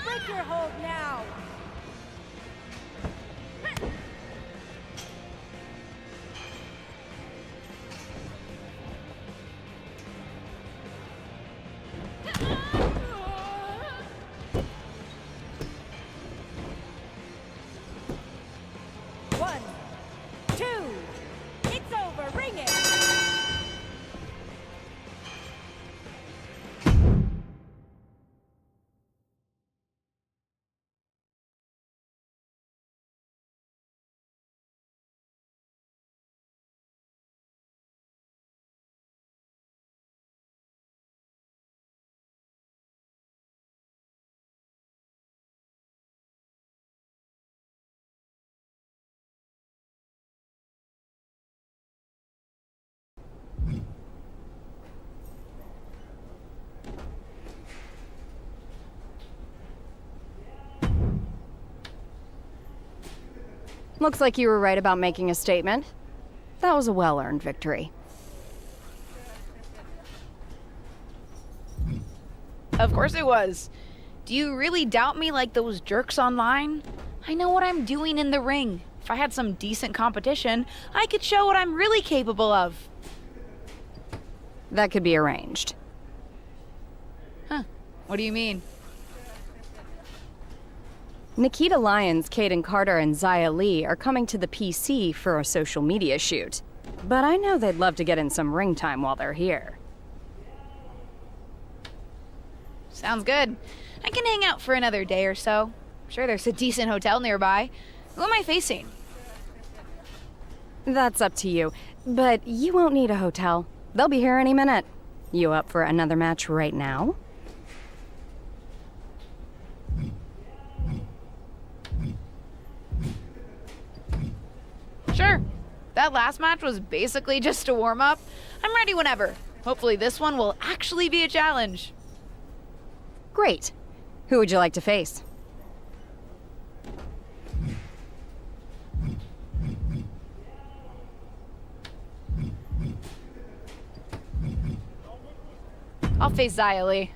Break your hold now! One, two, it's over, ring it! Looks like you were right about making a statement. That was a well-earned victory. Of course it was. Do you really doubt me like those jerks online? I know what I'm doing in the ring. If I had some decent competition, I could show what I'm really capable of. That could be arranged. Huh. What do you mean? Nikita Lyons, Kaden Carter, and Zaya Lee are coming to the PC for a social media shoot. But I know they'd love to get in some ring time while they're here. Sounds good. I can hang out for another day or so. I'm sure there's a decent hotel nearby. Who am I facing? That's up to you, but you won't need a hotel. They'll be here any minute. You up for another match right now? Sure. That last match was basically just a warm-up. I'm ready whenever. Hopefully this one will actually be a challenge. Great. Who would you like to face? I'll face Zaya Lee.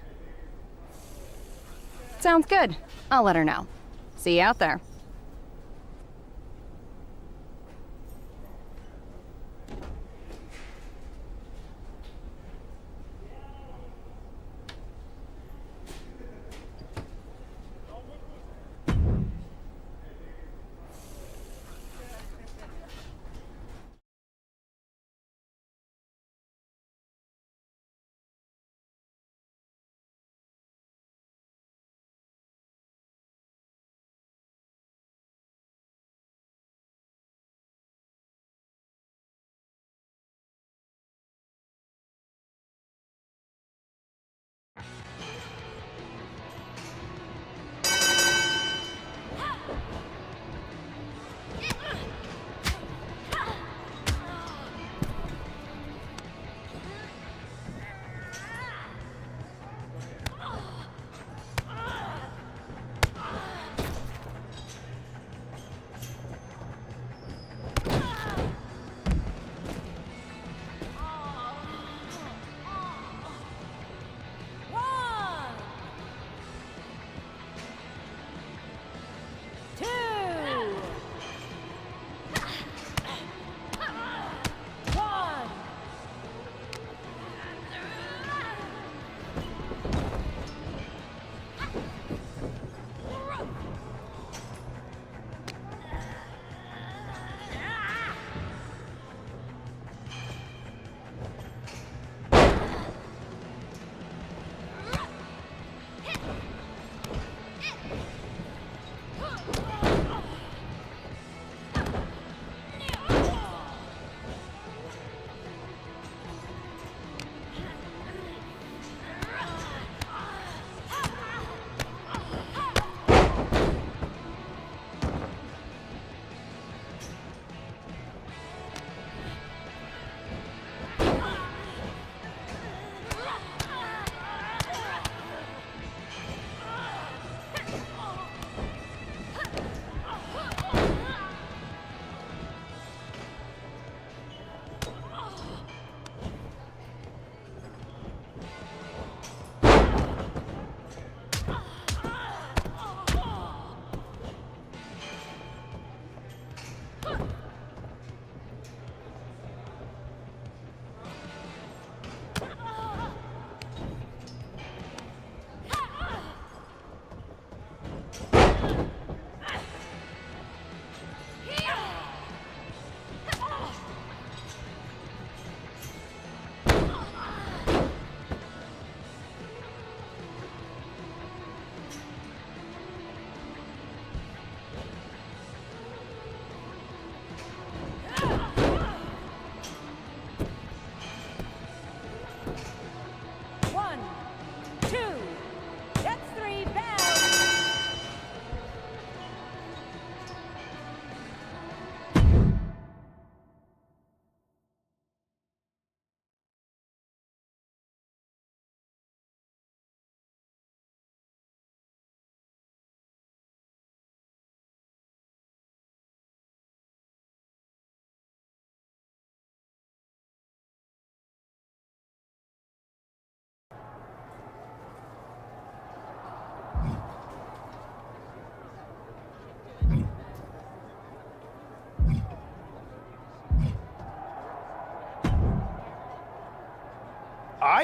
Sounds good. I'll let her know. See you out there.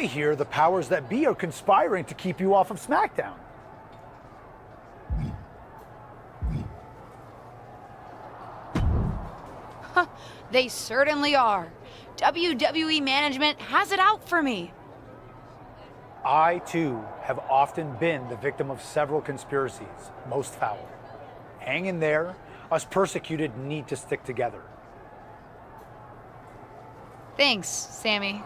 I hear the powers that be are conspiring to keep you off of SmackDown. They certainly are. WWE management has it out for me. I, too, have often been the victim of several conspiracies, most foul. Hang in there. Us persecuted need to stick together. Thanks, Sammy.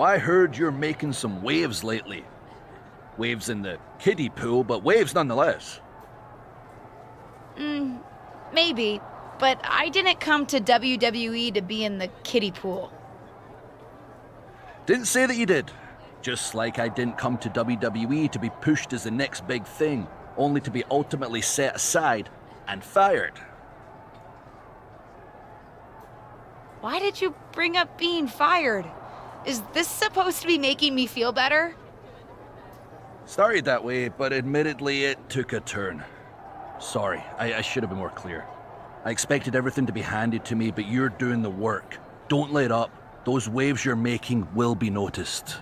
Well, I heard you're making some waves lately. Waves in the kiddie pool, but waves nonetheless. Maybe, but I didn't come to WWE to be in the kiddie pool. Didn't say that you did. Just like I didn't come to WWE to be pushed as the next big thing, only to be ultimately set aside and fired. Why did you bring up being fired? Is this supposed to be making me feel better? Started that way, but admittedly it took a turn. Sorry, I should have been more clear. I expected everything to be handed to me, but you're doing the work. Don't let up. Those waves you're making will be noticed.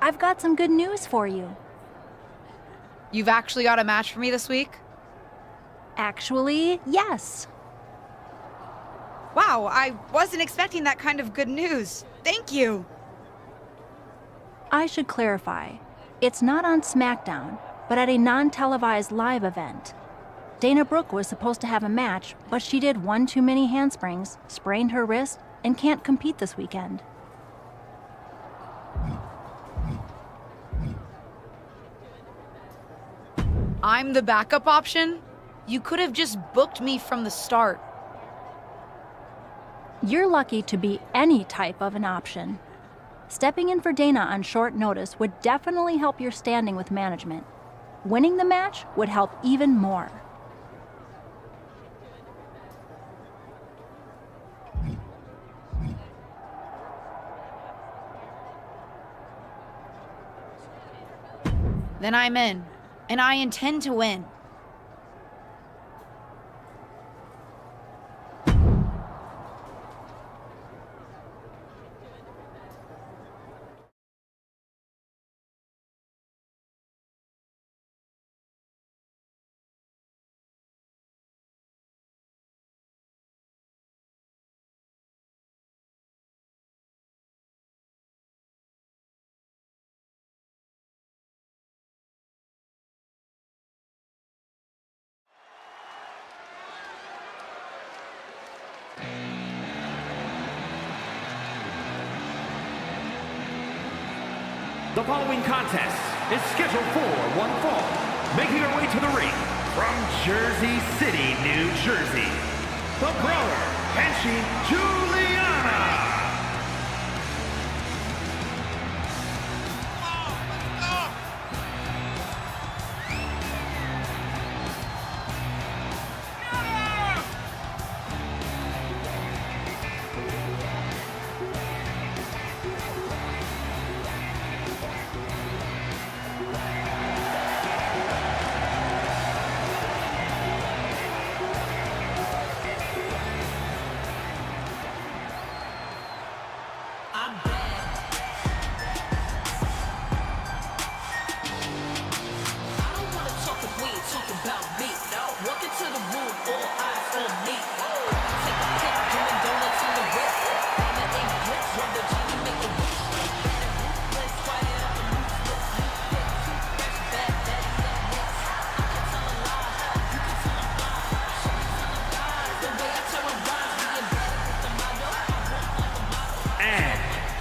I've got some good news for you. You've actually got a match for me this week? Actually, yes. Wow, I wasn't expecting that kind of good news. Thank you. I should clarify. It's not on SmackDown, but at a non-televised live event. Dana Brooke was supposed to have a match, but she did one too many handsprings, sprained her wrist, and can't compete this weekend. I'm the backup option? You could have just booked me from the start. You're lucky to be any type of an option. Stepping in for Dana on short notice would definitely help your standing with management. Winning the match would help even more. Then I'm in, and I intend to win. The following contest is scheduled for one fall. Making her way to the ring from Jersey City, New Jersey, the Brawler, Banshee, Juliana.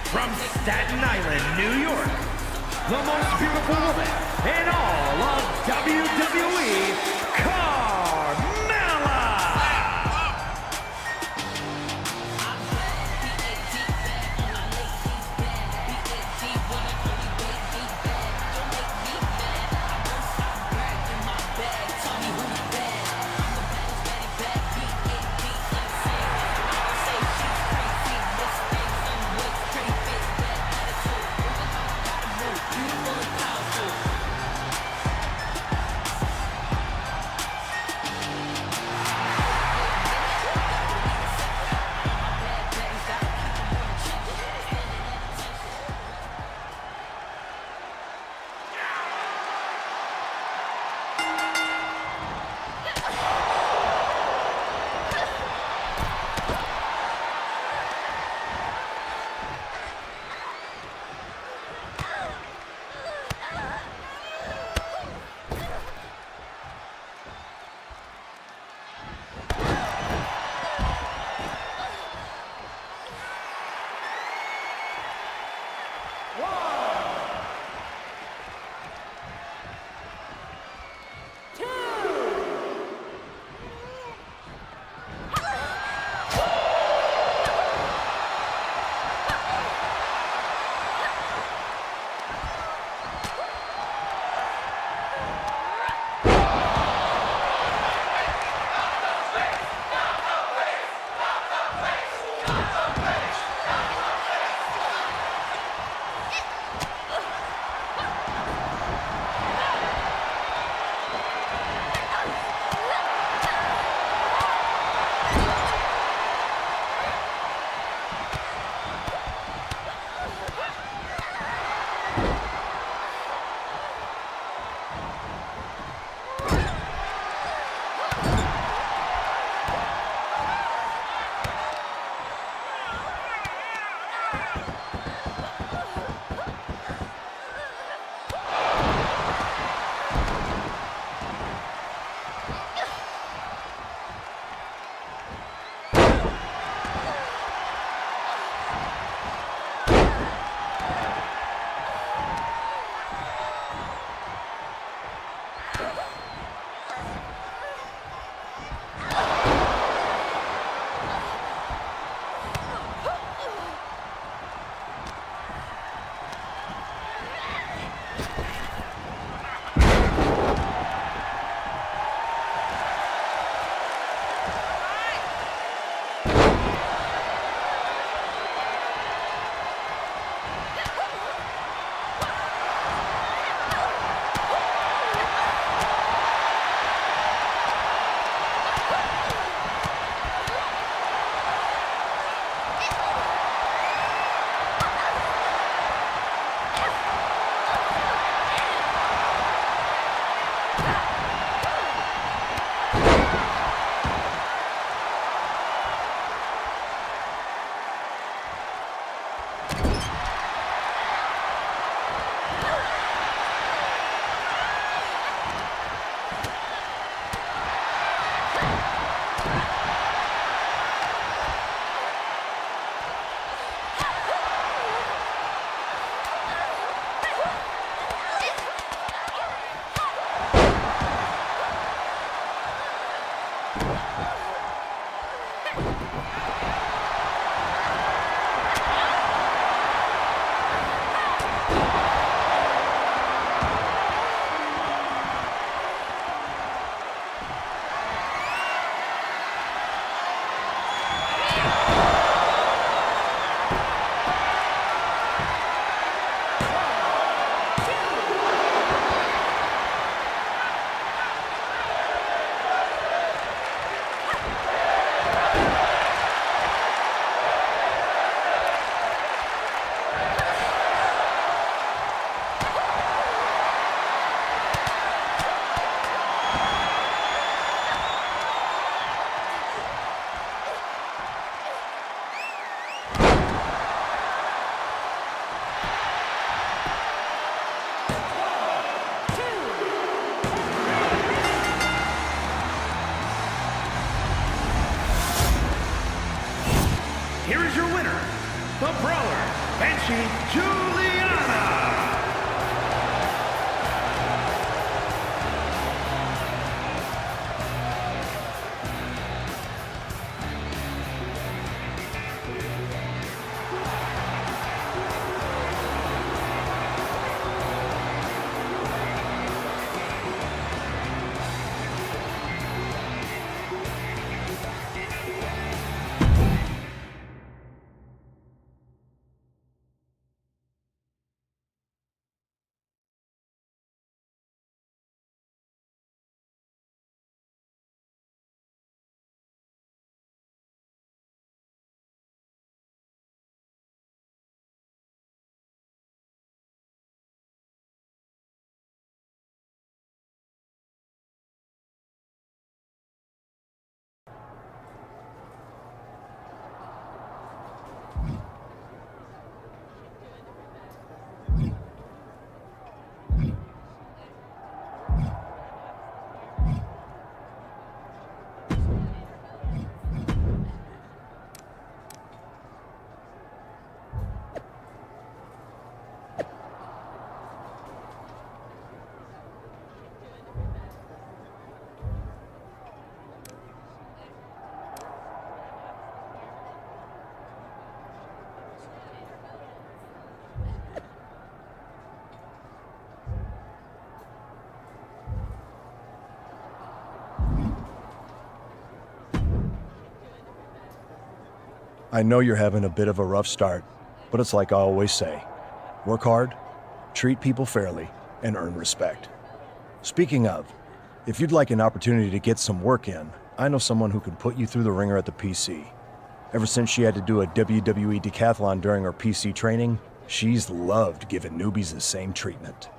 From Staten Island, New York, the most beautiful woman in all of WWE, Carmella! Here is your winner, the Brawler, Banshee, Juliana. I know you're having a bit of a rough start, but it's like I always say, work hard, treat people fairly, and earn respect. Speaking of, if you'd like an opportunity to get some work in, I know someone who can put you through the ringer at the PC. Ever since she had to do a WWE decathlon during her PC training, she's loved giving newbies the same treatment.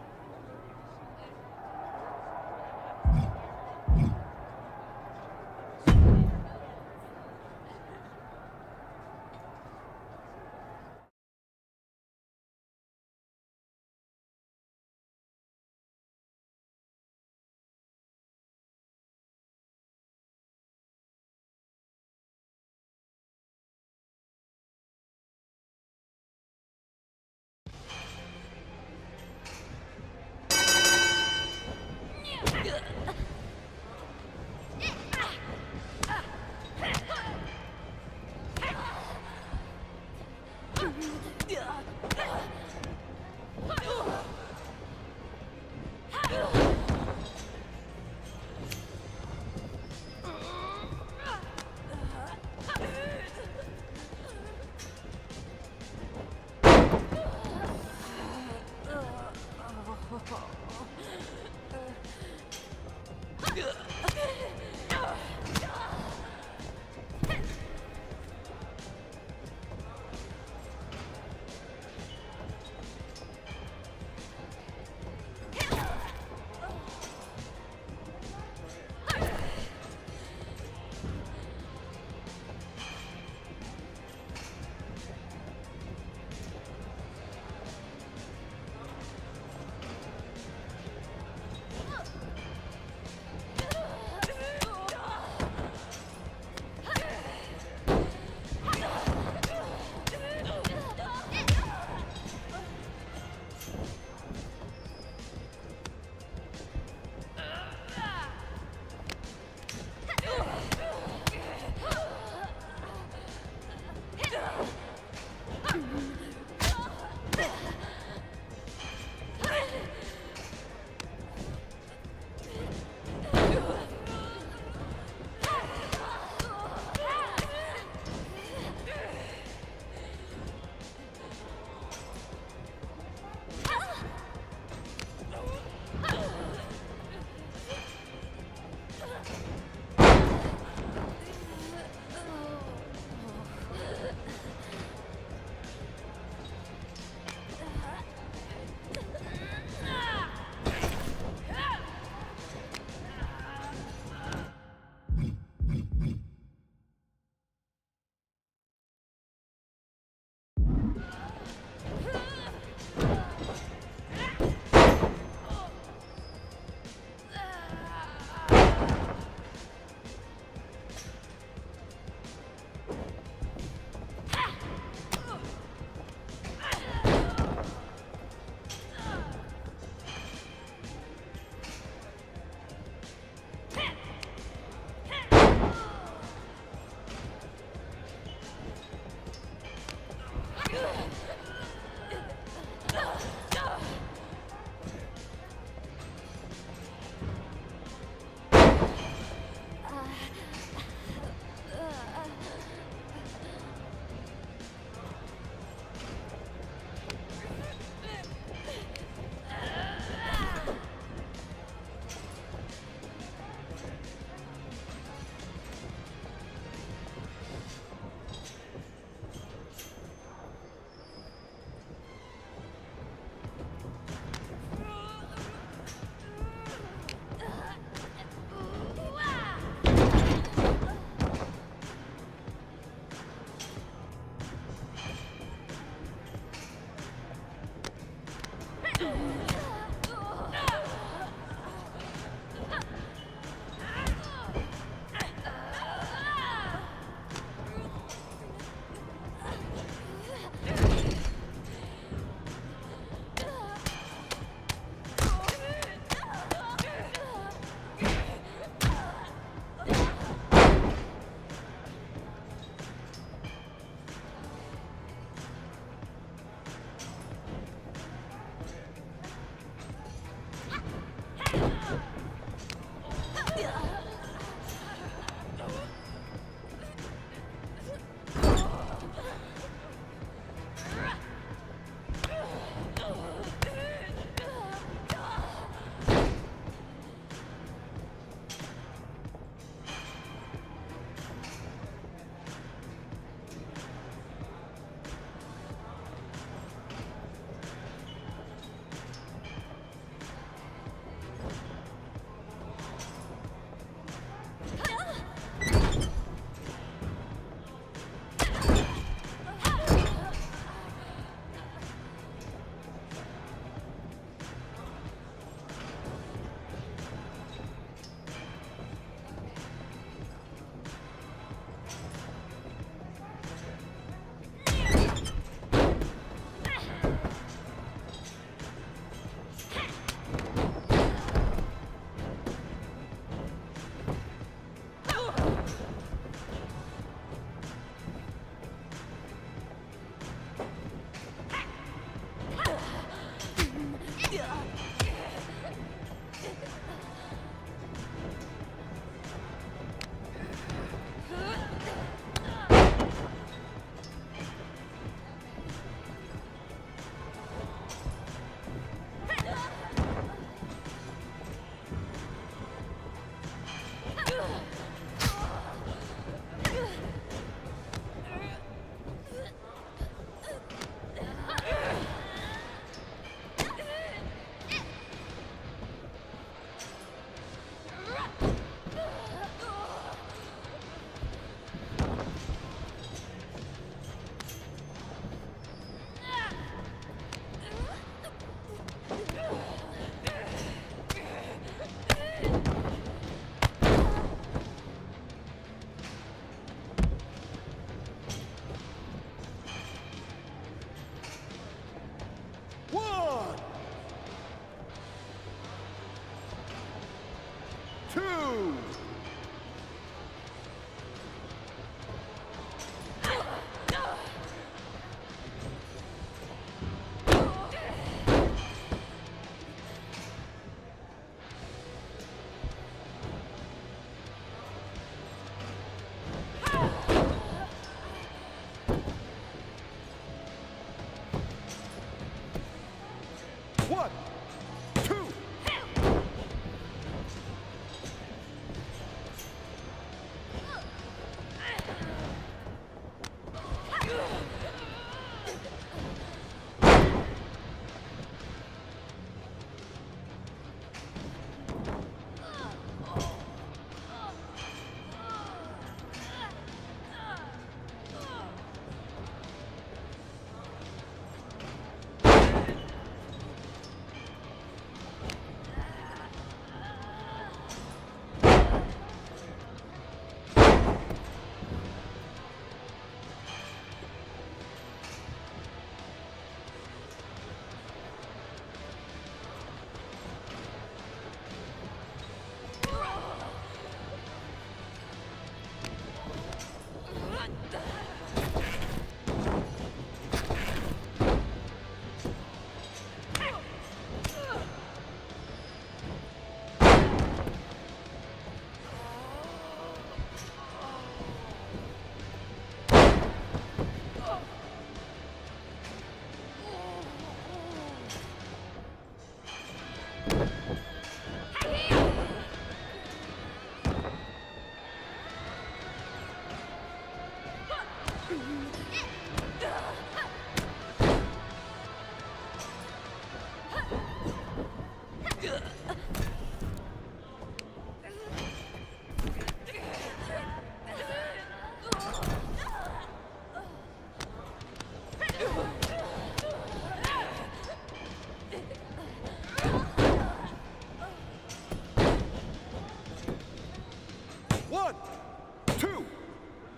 2.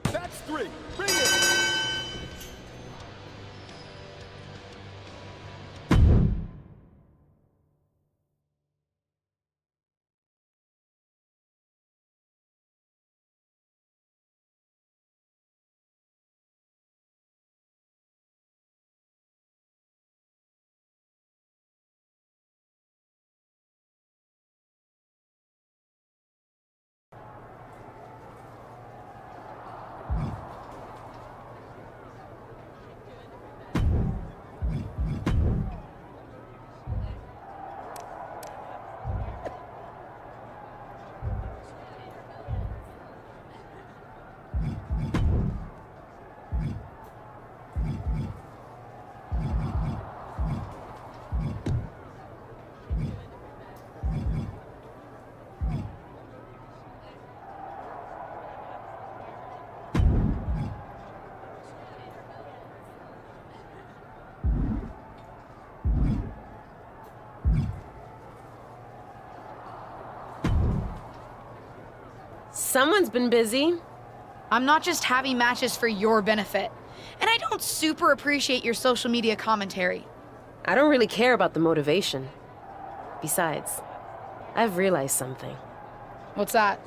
That's 3. Bring it. Someone's been busy. I'm not just having matches for your benefit. And I don't super appreciate your social media commentary. I don't really care about the motivation. Besides, I've realized something. What's that?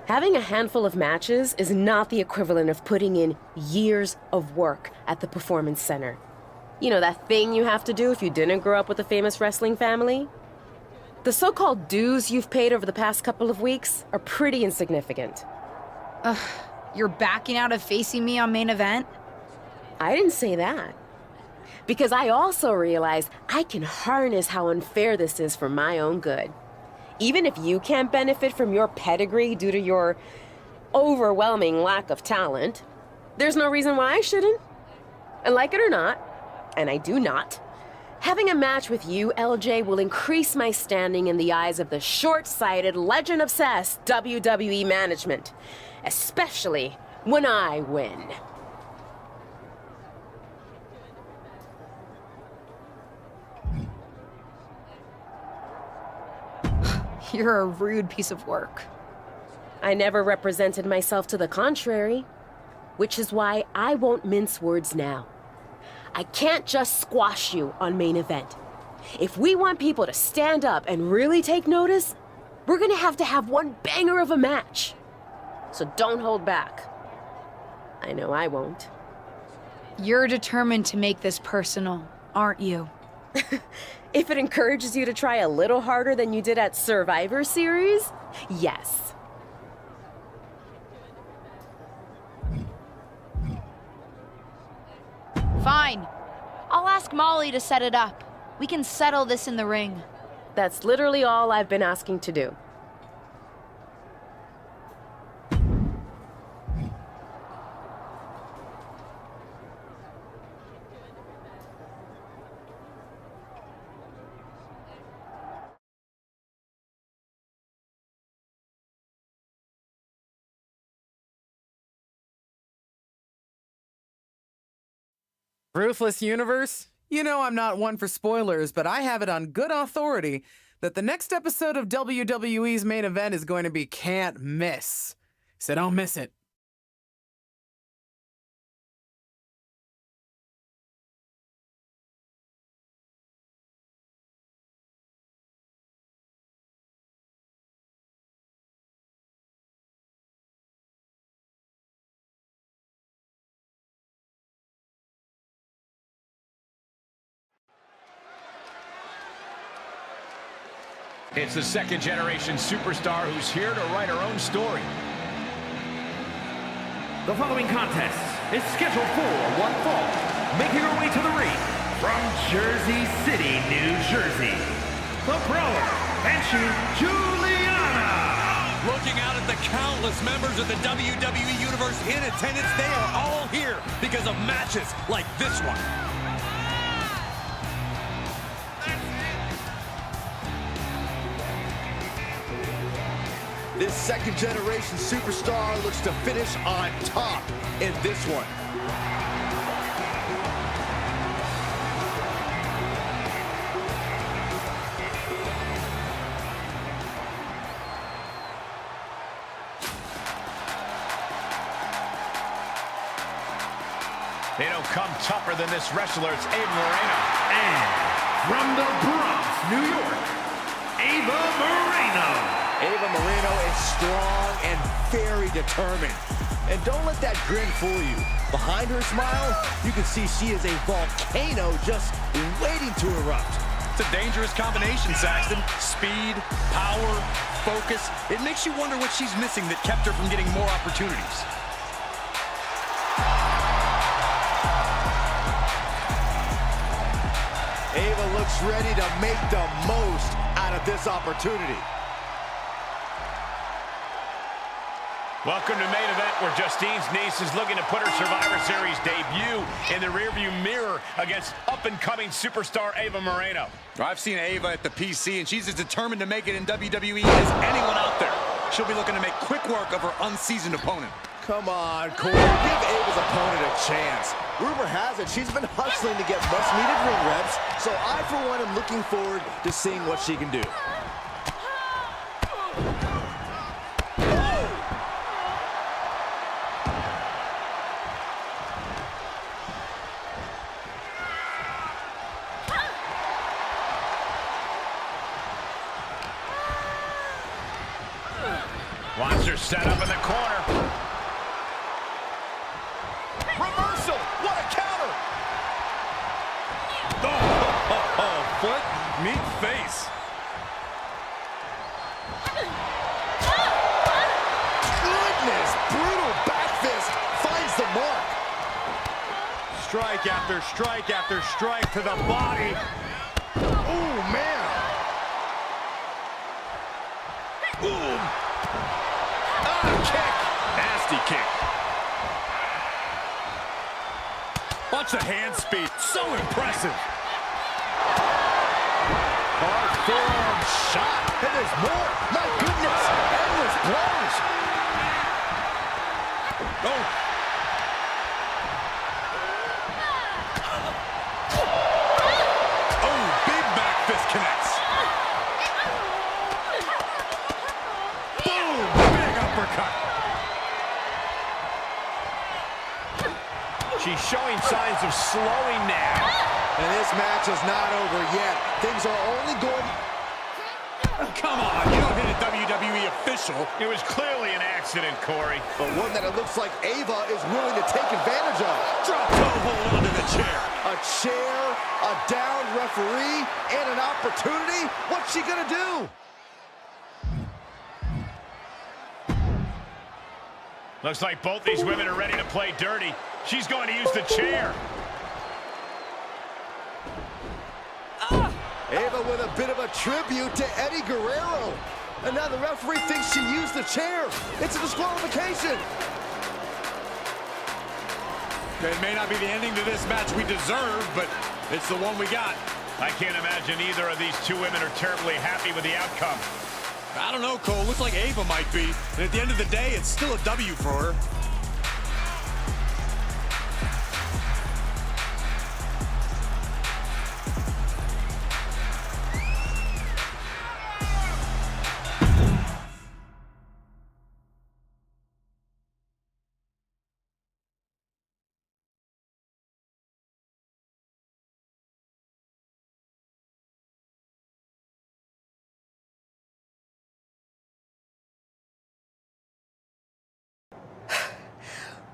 Having a handful of matches is not the equivalent of putting in years of work at the Performance Center. You know, that thing you have to do if you didn't grow up with a famous wrestling family? The so-called dues you've paid over the past couple of weeks are pretty insignificant. Ugh, you're backing out of facing me on main event? I didn't say that. Because I also realize I can harness how unfair this is for my own good. Even if you can't benefit from your pedigree due to your overwhelming lack of talent, there's no reason why I shouldn't. And like it or not, and I do not, having a match with you, LJ, will increase my standing in the eyes of the short-sighted, legend-obsessed WWE management, especially when I win. You're a rude piece of work. I never represented myself to the contrary, which is why I won't mince words now. I can't just squash you on main event. If we want people to stand up and really take notice, we're gonna have to have one banger of a match. So don't hold back. I know I won't. You're determined to make this personal, aren't you? If it encourages you to try a little harder than you did at Survivor Series, yes. Fine. I'll ask Molly to set it up. We can settle this in the ring. That's literally all I've been asking to do. Ruthless Universe? You know I'm not one for spoilers, but I have it on good authority that the next episode of WWE's main event is going to be can't miss. So don't miss it. It's the second-generation superstar who's here to write her own story. The following contest is scheduled for one fall. Making her way to the ring from Jersey City, New Jersey, the Brawler, Banshee, Juliana. Looking out at the countless members of the WWE Universe in attendance, they are all here because of matches like this one. This second-generation superstar looks to finish on top in this one. They don't come tougher than this wrestler. It's Ava Moreno. And from the Bronx, New York, Ava Moreno. Ava Moreno is strong and very determined. And don't let that grin fool you. Behind her smile, you can see she is a volcano just waiting to erupt. It's a dangerous combination, Saxton. Speed, power, focus. It makes you wonder what she's missing that kept her from getting more opportunities. Ava looks ready to make the most out of this opportunity. Welcome to main event, where Justine's niece is looking to put her Survivor Series debut in the rearview mirror against up-and-coming superstar Ava Moreno. I've seen Ava at the PC, and she's as determined to make it in WWE as anyone out there. She'll be looking to make quick work of her unseasoned opponent. Come on, Corey, give Ava's opponent a chance. Rumor has it she's been hustling to get much-needed ring reps, so I, for one, am looking forward to seeing what she can do. Wants her set up in the corner. Reversal! What a counter! Oh, foot, meet face. Goodness, brutal back fist finds the mark. Strike after strike after strike to the body. Oh, man. Boom! Kick! Nasty kick. Watch the hand speed. So impressive. Hard forearm shot. And there's more. My goodness. Endless blows. Oh. Oh, big back fist connects. Boom! Big uppercut. She's showing signs of slowing now. And this match is not over yet. Things are only going... Come on, you don't hit a WWE official. It was clearly an accident, Corey. But one that it looks like Ava is willing to take advantage of. Drop toe hold onto the chair. A chair, a downed referee, and an opportunity? What's she gonna do? Looks like both these women are ready to play dirty. She's going to use the chair. Ava with a bit of a tribute to Eddie Guerrero. And now the referee thinks she used the chair. It's a disqualification. It may not be the ending to this match we deserve, but it's the one we got. I can't imagine either of these two women are terribly happy with the outcome. I don't know, Cole. Looks like Ava might be. And at the end of the day, it's still a W for her.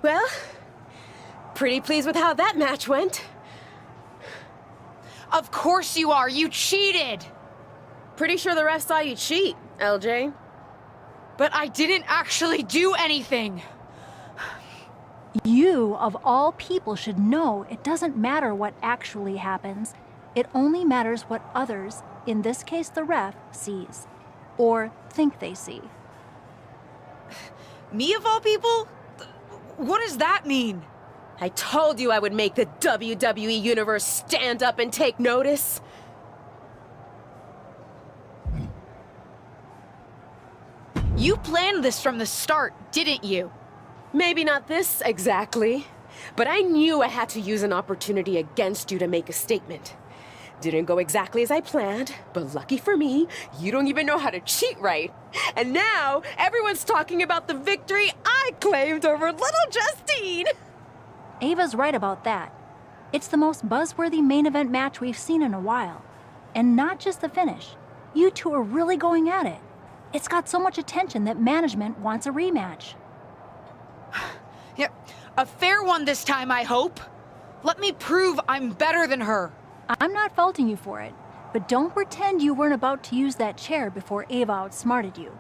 Well, pretty pleased with how that match went. Of course you are. You cheated. Pretty sure the ref saw you cheat, LJ. But I didn't actually do anything. You, of all people, should know it doesn't matter what actually happens. It only matters what others, in this case the ref, sees. Or think they see. Me, of all people? What does that mean? I told you I would make the WWE Universe stand up and take notice. You planned this from the start, didn't you? Maybe not this exactly, but I knew I had to use an opportunity against you to make a statement. Didn't go exactly as I planned, but lucky for me, you don't even know how to cheat right. And now, everyone's talking about the victory I claimed over little Justine. Ava's right about that. It's the most buzzworthy main event match we've seen in a while. And not just the finish. You two are really going at it. It's got so much attention that management wants a rematch. Yeah, a fair one this time, I hope. Let me prove I'm better than her. I'm not faulting you for it, but don't pretend you weren't about to use that chair before Ava outsmarted you.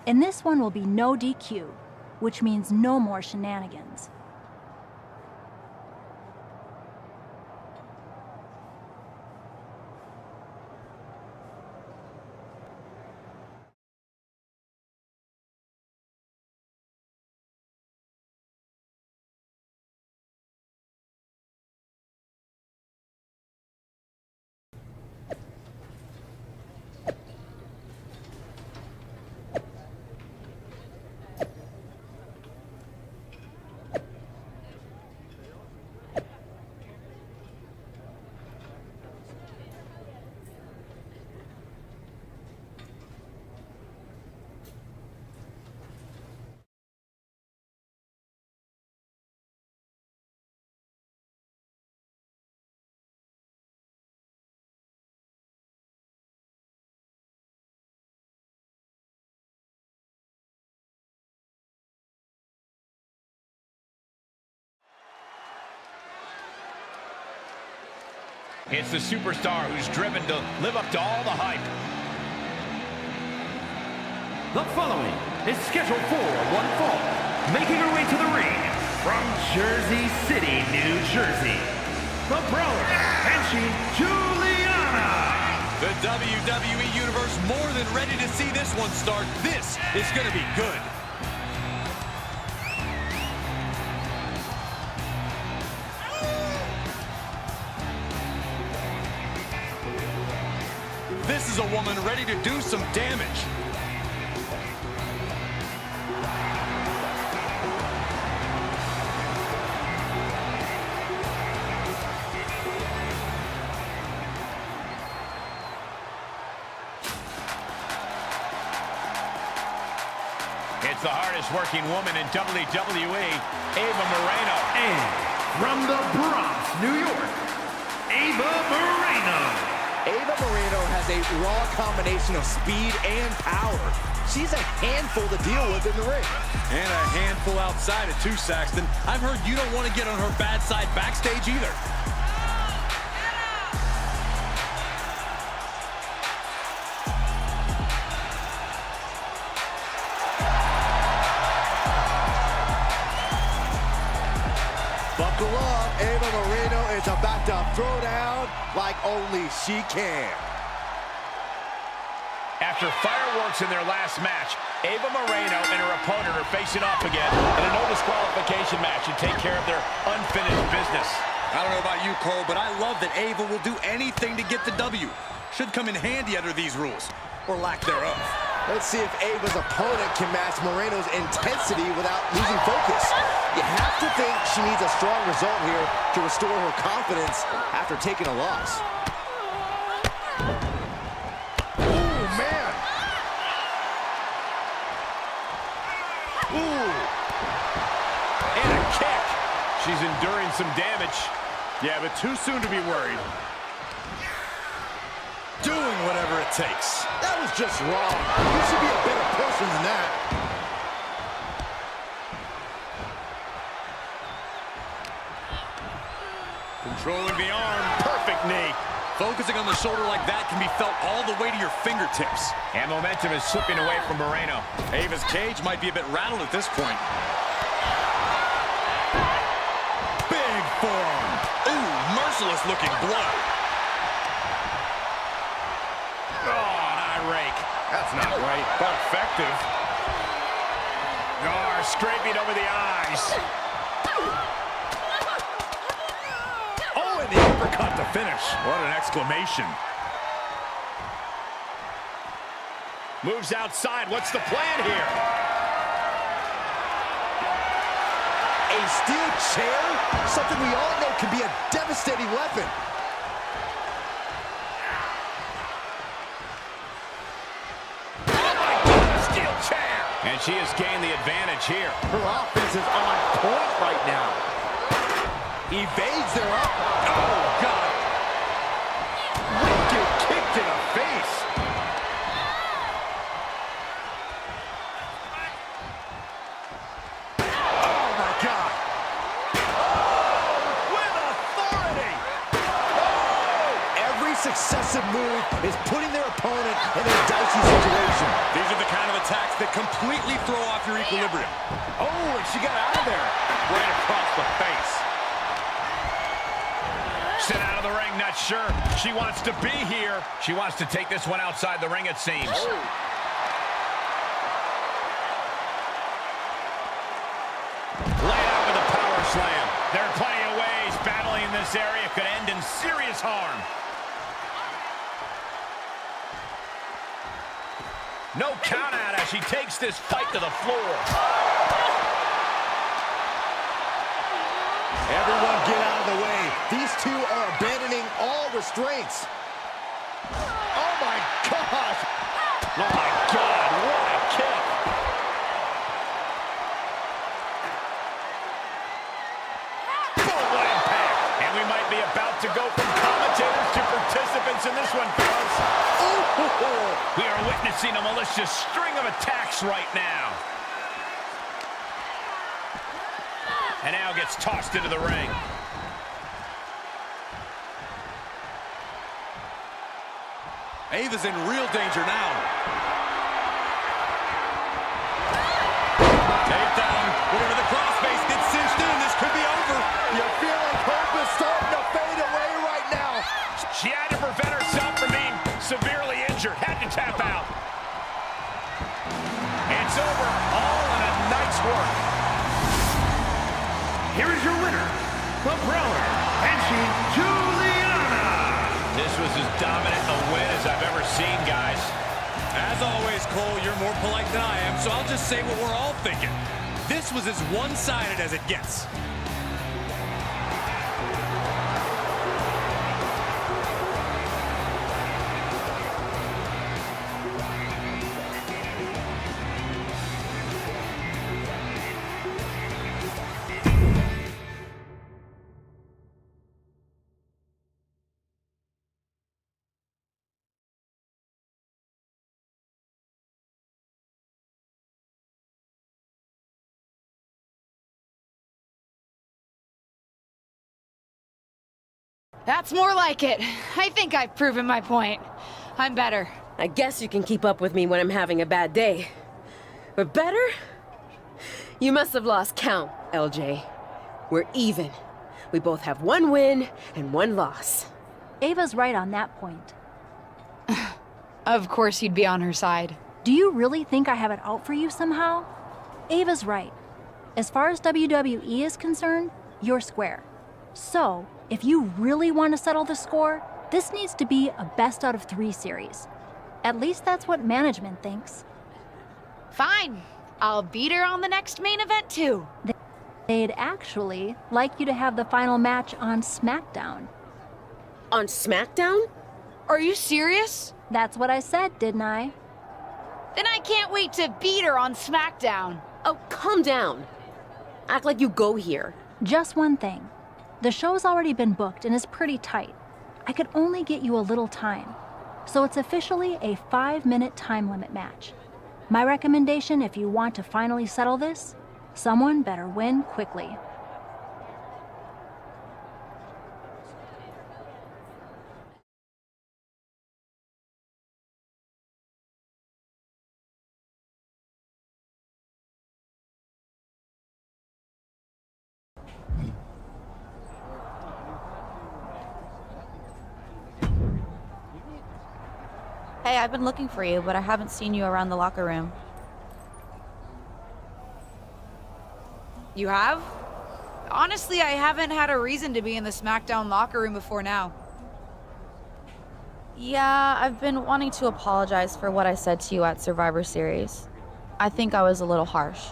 And this one will be no DQ, which means no more shenanigans. It's the superstar who's driven to live up to all the hype. The following is scheduled for one fall, making her way to the ring from Jersey City, New Jersey, the Brawler, Banshee, Juliana. The WWE Universe more than ready to see this one start. This is going to be good. This is a woman ready to do some damage. It's the hardest working woman in WWE, Ava Moreno. And from the Bronx, New York, Ava Moreno. Ava Moreno has a raw combination of speed and power. She's a handful to deal with in the ring. And a handful outside it too, Saxton. I've heard you don't want to get on her bad side backstage either. Buckle up, Ava Moreno is about to throw down like only she can. After fireworks in their last match, Ava Moreno and her opponent are facing off again in a no disqualification match and take care of their unfinished business. I don't know about you, Cole, but I love that Ava will do anything to get the W. Should come in handy under these rules, or lack thereof. Let's see if Ava's opponent can match Moreno's intensity without losing focus. You have to think she needs a strong result here to restore her confidence after taking a loss. Ooh, man. Ooh. And a kick. She's enduring some damage. Yeah, but too soon to be worried. Doing whatever it takes. That was just wrong. You should be a better person than that. Controlling the arm. Perfect knee. Focusing on the shoulder like that can be felt all the way to your fingertips. And momentum is slipping away from Moreno. Ava's cage might be a bit rattled at this point. Big forearm. Ooh, merciless looking blow. That's not right, but effective. Scraping over the eyes. Oh, and the uppercut to finish. What an exclamation. Moves outside. What's the plan here? A steel chair? Something we all know can be a devastating weapon. And she has gained the advantage here. Her offense is on point right now. Evades their up. Oh, God. Wicked kick to the face. Oh, my God. Oh, with authority. Oh. Every successive move is putting their opponent in a dicey situation. These are the kind of attacks that completely throw off your equilibrium. Oh, and she got out of there. Right across the face. Sent out of the ring, not sure she wants to be here. She wants to take this one outside the ring, it seems. Laid out with a power slam. There are plenty of ways battling in this area could end in serious harm. No count out as she takes this fight to the floor. Everyone get out of the way. These two are abandoning all restraints. Oh, my God. Oh, my God, what a kick. Boom, what impact. And we might be about to go from commentators to participants in this one, fellas. We are witnessing a malicious string of attacks right now. And now gets tossed into the ring. Ava's in real danger now. Takedown. Whatever the crossface gets cinched in, this could be over. You feel like hope is starting to fade away right now. She had to prevent herself from being severely injured. Had to tap out. It's over. All in a night's work. Here is your winner, the Brawler, Banshee, Juliana. This was as dominant a win as I've ever seen, guys. As always, Cole, you're more polite than I am, so I'll just say what we're all thinking. This was as one-sided as it gets. That's more like it. I think I've proven my point. I'm better. I guess you can keep up with me when I'm having a bad day. But better? You must have lost count, LJ. We're even. We both have one win and one loss. Ava's right on that point. Of course you'd be on her side. Do you really think I have it out for you somehow? Ava's right. As far as WWE is concerned, you're square. So, if you really want to settle the score, this needs to be a best out of 3 series. At least that's what management thinks. Fine. I'll beat her on the next main event too. They'd actually like you to have the final match on SmackDown. On SmackDown? Are you serious? That's what I said, didn't I? Then I can't wait to beat her on SmackDown. Oh, calm down. Act like you go here. Just one thing. The show's already been booked and is pretty tight. I could only get you a little time. So it's officially a 5-minute time limit match. My recommendation, if you want to finally settle this, someone better win quickly. Hey, I've been looking for you, but I haven't seen you around the locker room. You have? Honestly, I haven't had a reason to be in the SmackDown locker room before now. Yeah, I've been wanting to apologize for what I said to you at Survivor Series. I think I was a little harsh.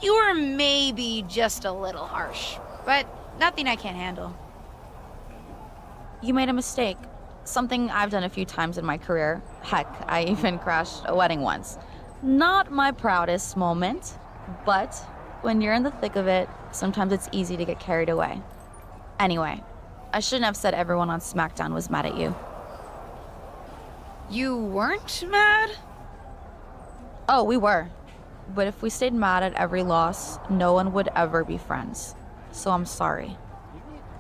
You were maybe just a little harsh, but nothing I can't handle. You made a mistake. Something I've done a few times in my career. Heck, I even crashed a wedding once. Not my proudest moment, But when you're in the thick of it, sometimes it's easy to get carried away. Anyway, I shouldn't have said everyone on SmackDown was mad at you. You weren't mad? Oh, we were. But if we stayed mad at every loss, no one would ever be friends. So I'm sorry.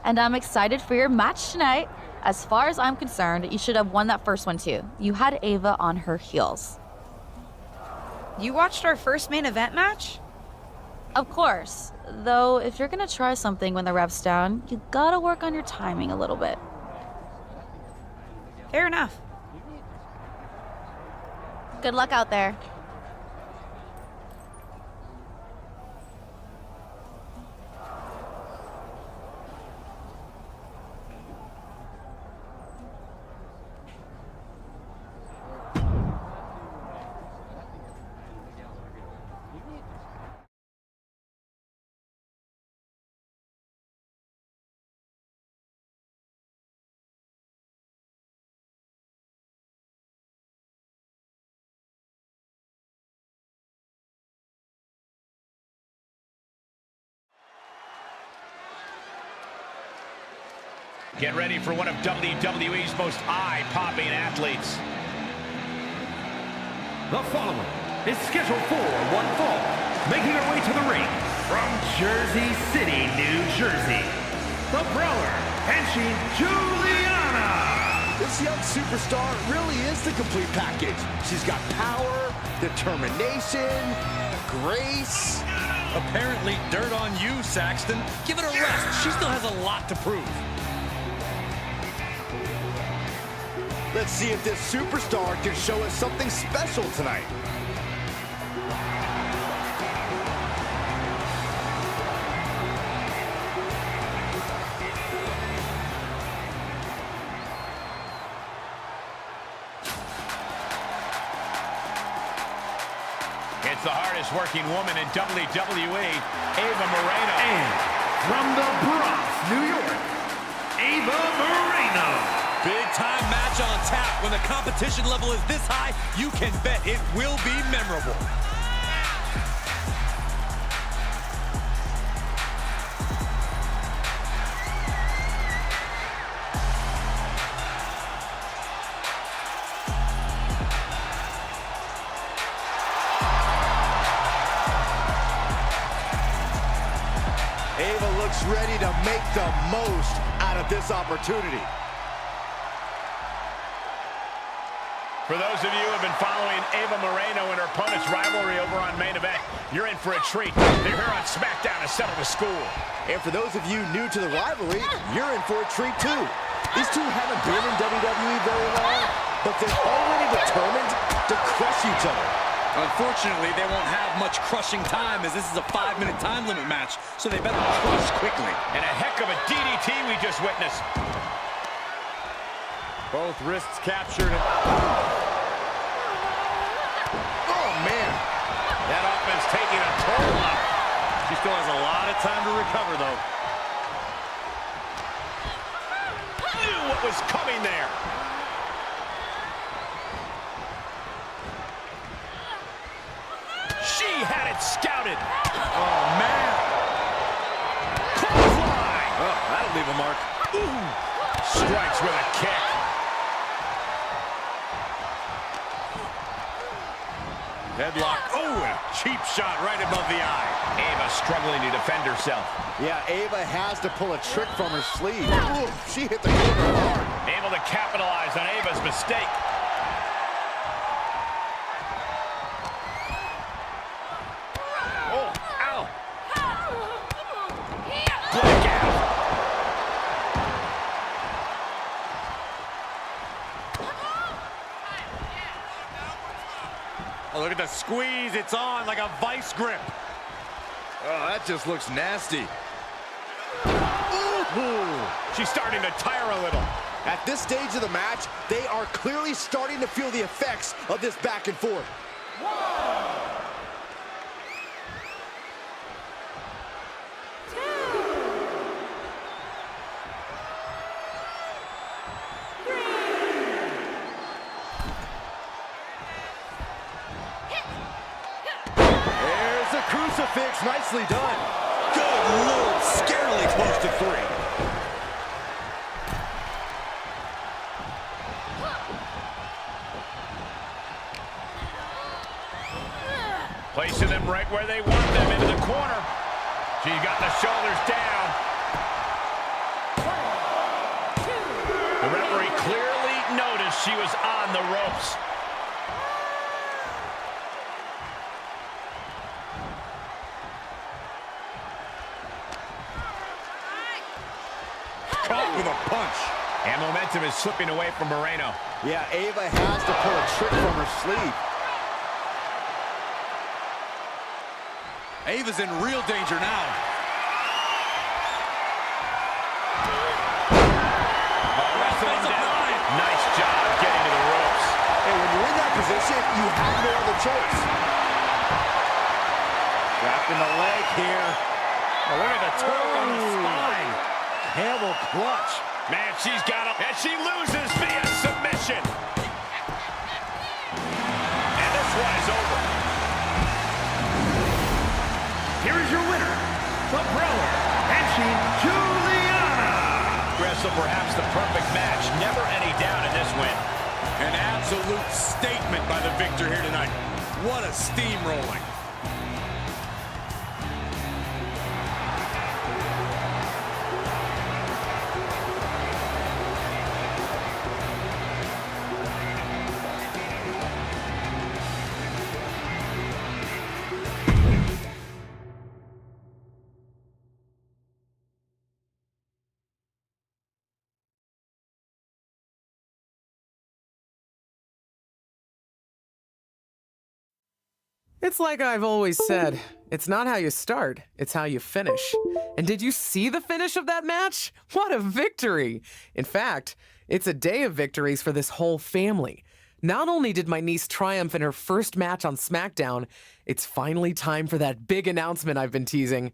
And I'm excited for your match tonight. As far as I'm concerned, you should have won that first one too. You had Ava on her heels. You watched our first main event match? Of course. Though, if you're gonna try something when the ref's down, you gotta work on your timing a little bit. Fair enough. Good luck out there. Get ready for one of WWE's most eye-popping athletes. The following is scheduled for one fall, making her way to the ring from Jersey City, New Jersey, the Brawler, Banshee, Juliana. This young superstar really is the complete package. She's got power, determination, grace. Apparently dirt on you, Saxton. Give it a rest. She still has a lot to prove. Let's see if this superstar can show us something special tonight. It's the hardest working woman in WWE, Ava Moreno. And from the Bronx, New York, Ava Moreno. Big time match on tap. When the competition level is this high, you can bet it will be memorable. Ava looks ready to make the most out of this opportunity. For those of you who have been following Ava Moreno and her opponent's rivalry over on Main Event, you're in for a treat. They're here on SmackDown to settle the score. And for those of you new to the rivalry, you're in for a treat too. These two haven't been in WWE very long, but they're already determined to crush each other. Unfortunately, they won't have much crushing time as this is a 5-minute time limit match, so they better crush quickly. And a heck of a DDT we just witnessed. Both wrists captured. Oh, man. That offense taking a toll on her. She still has a lot of time to recover, though. Knew what was coming there. She had it scouted. Oh, man. Clothesline. Oh, that'll leave a mark. Ooh. Strikes with a kick. Headlock. Oh, and a cheap shot right above the eye. Ava struggling to defend herself. Yeah, Ava has to pull a trick from her sleeve. Ooh, she hit the corner hard. Able to capitalize on Ava's mistake. Oh, ow. Blackout. Oh, look at the squeeze. It's on like a vice grip. Oh, that just looks nasty. Ooh. She's starting to tire a little. At this stage of the match, they are clearly starting to feel the effects of this back and forth. There's the crucifix, nicely done. Good Lord, scarily close to 3. Placing them right where they want them, into the corner. She got the shoulders down. The referee clearly noticed she was on the ropes. Caught with a punch. And momentum is slipping away from Moreno. Yeah, Ava has to pull a trick from her sleeve. Ava's in real danger now. Nice job getting to the ropes. And when you're in that position, you have no other choice. Wrapping the leg here. Oh, look at the torque on the spine. Camel clutch. Man, she's got him. And she loses via submission. And this one is over. Here is your winner, the Brawler, Banshee, Juliana. Wrestle perhaps the perfect match. Never any doubt in this win. An absolute statement by the victor here tonight. What a steamrolling. It's like I've always said, it's not how you start, it's how you finish. And did you see the finish of that match? What a victory! In fact, it's a day of victories for this whole family. Not only did my niece triumph in her first match on SmackDown, it's finally time for that big announcement I've been teasing.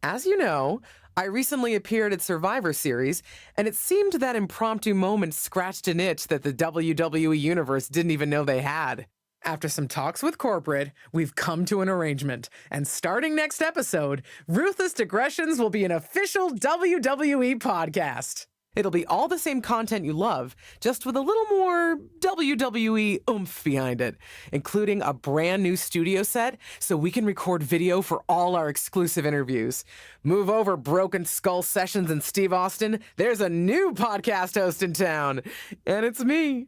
As you know, I recently appeared at Survivor Series, and it seemed that impromptu moment scratched an itch that the WWE Universe didn't even know they had. After some talks with corporate, we've come to an arrangement, and starting next episode, Ruthless Digressions will be an official WWE podcast. It'll be all the same content you love, just with a little more WWE oomph behind it, including a brand new studio set so we can record video for all our exclusive interviews. Move over, Broken Skull Sessions and Steve Austin. There's a new podcast host in town, and it's me.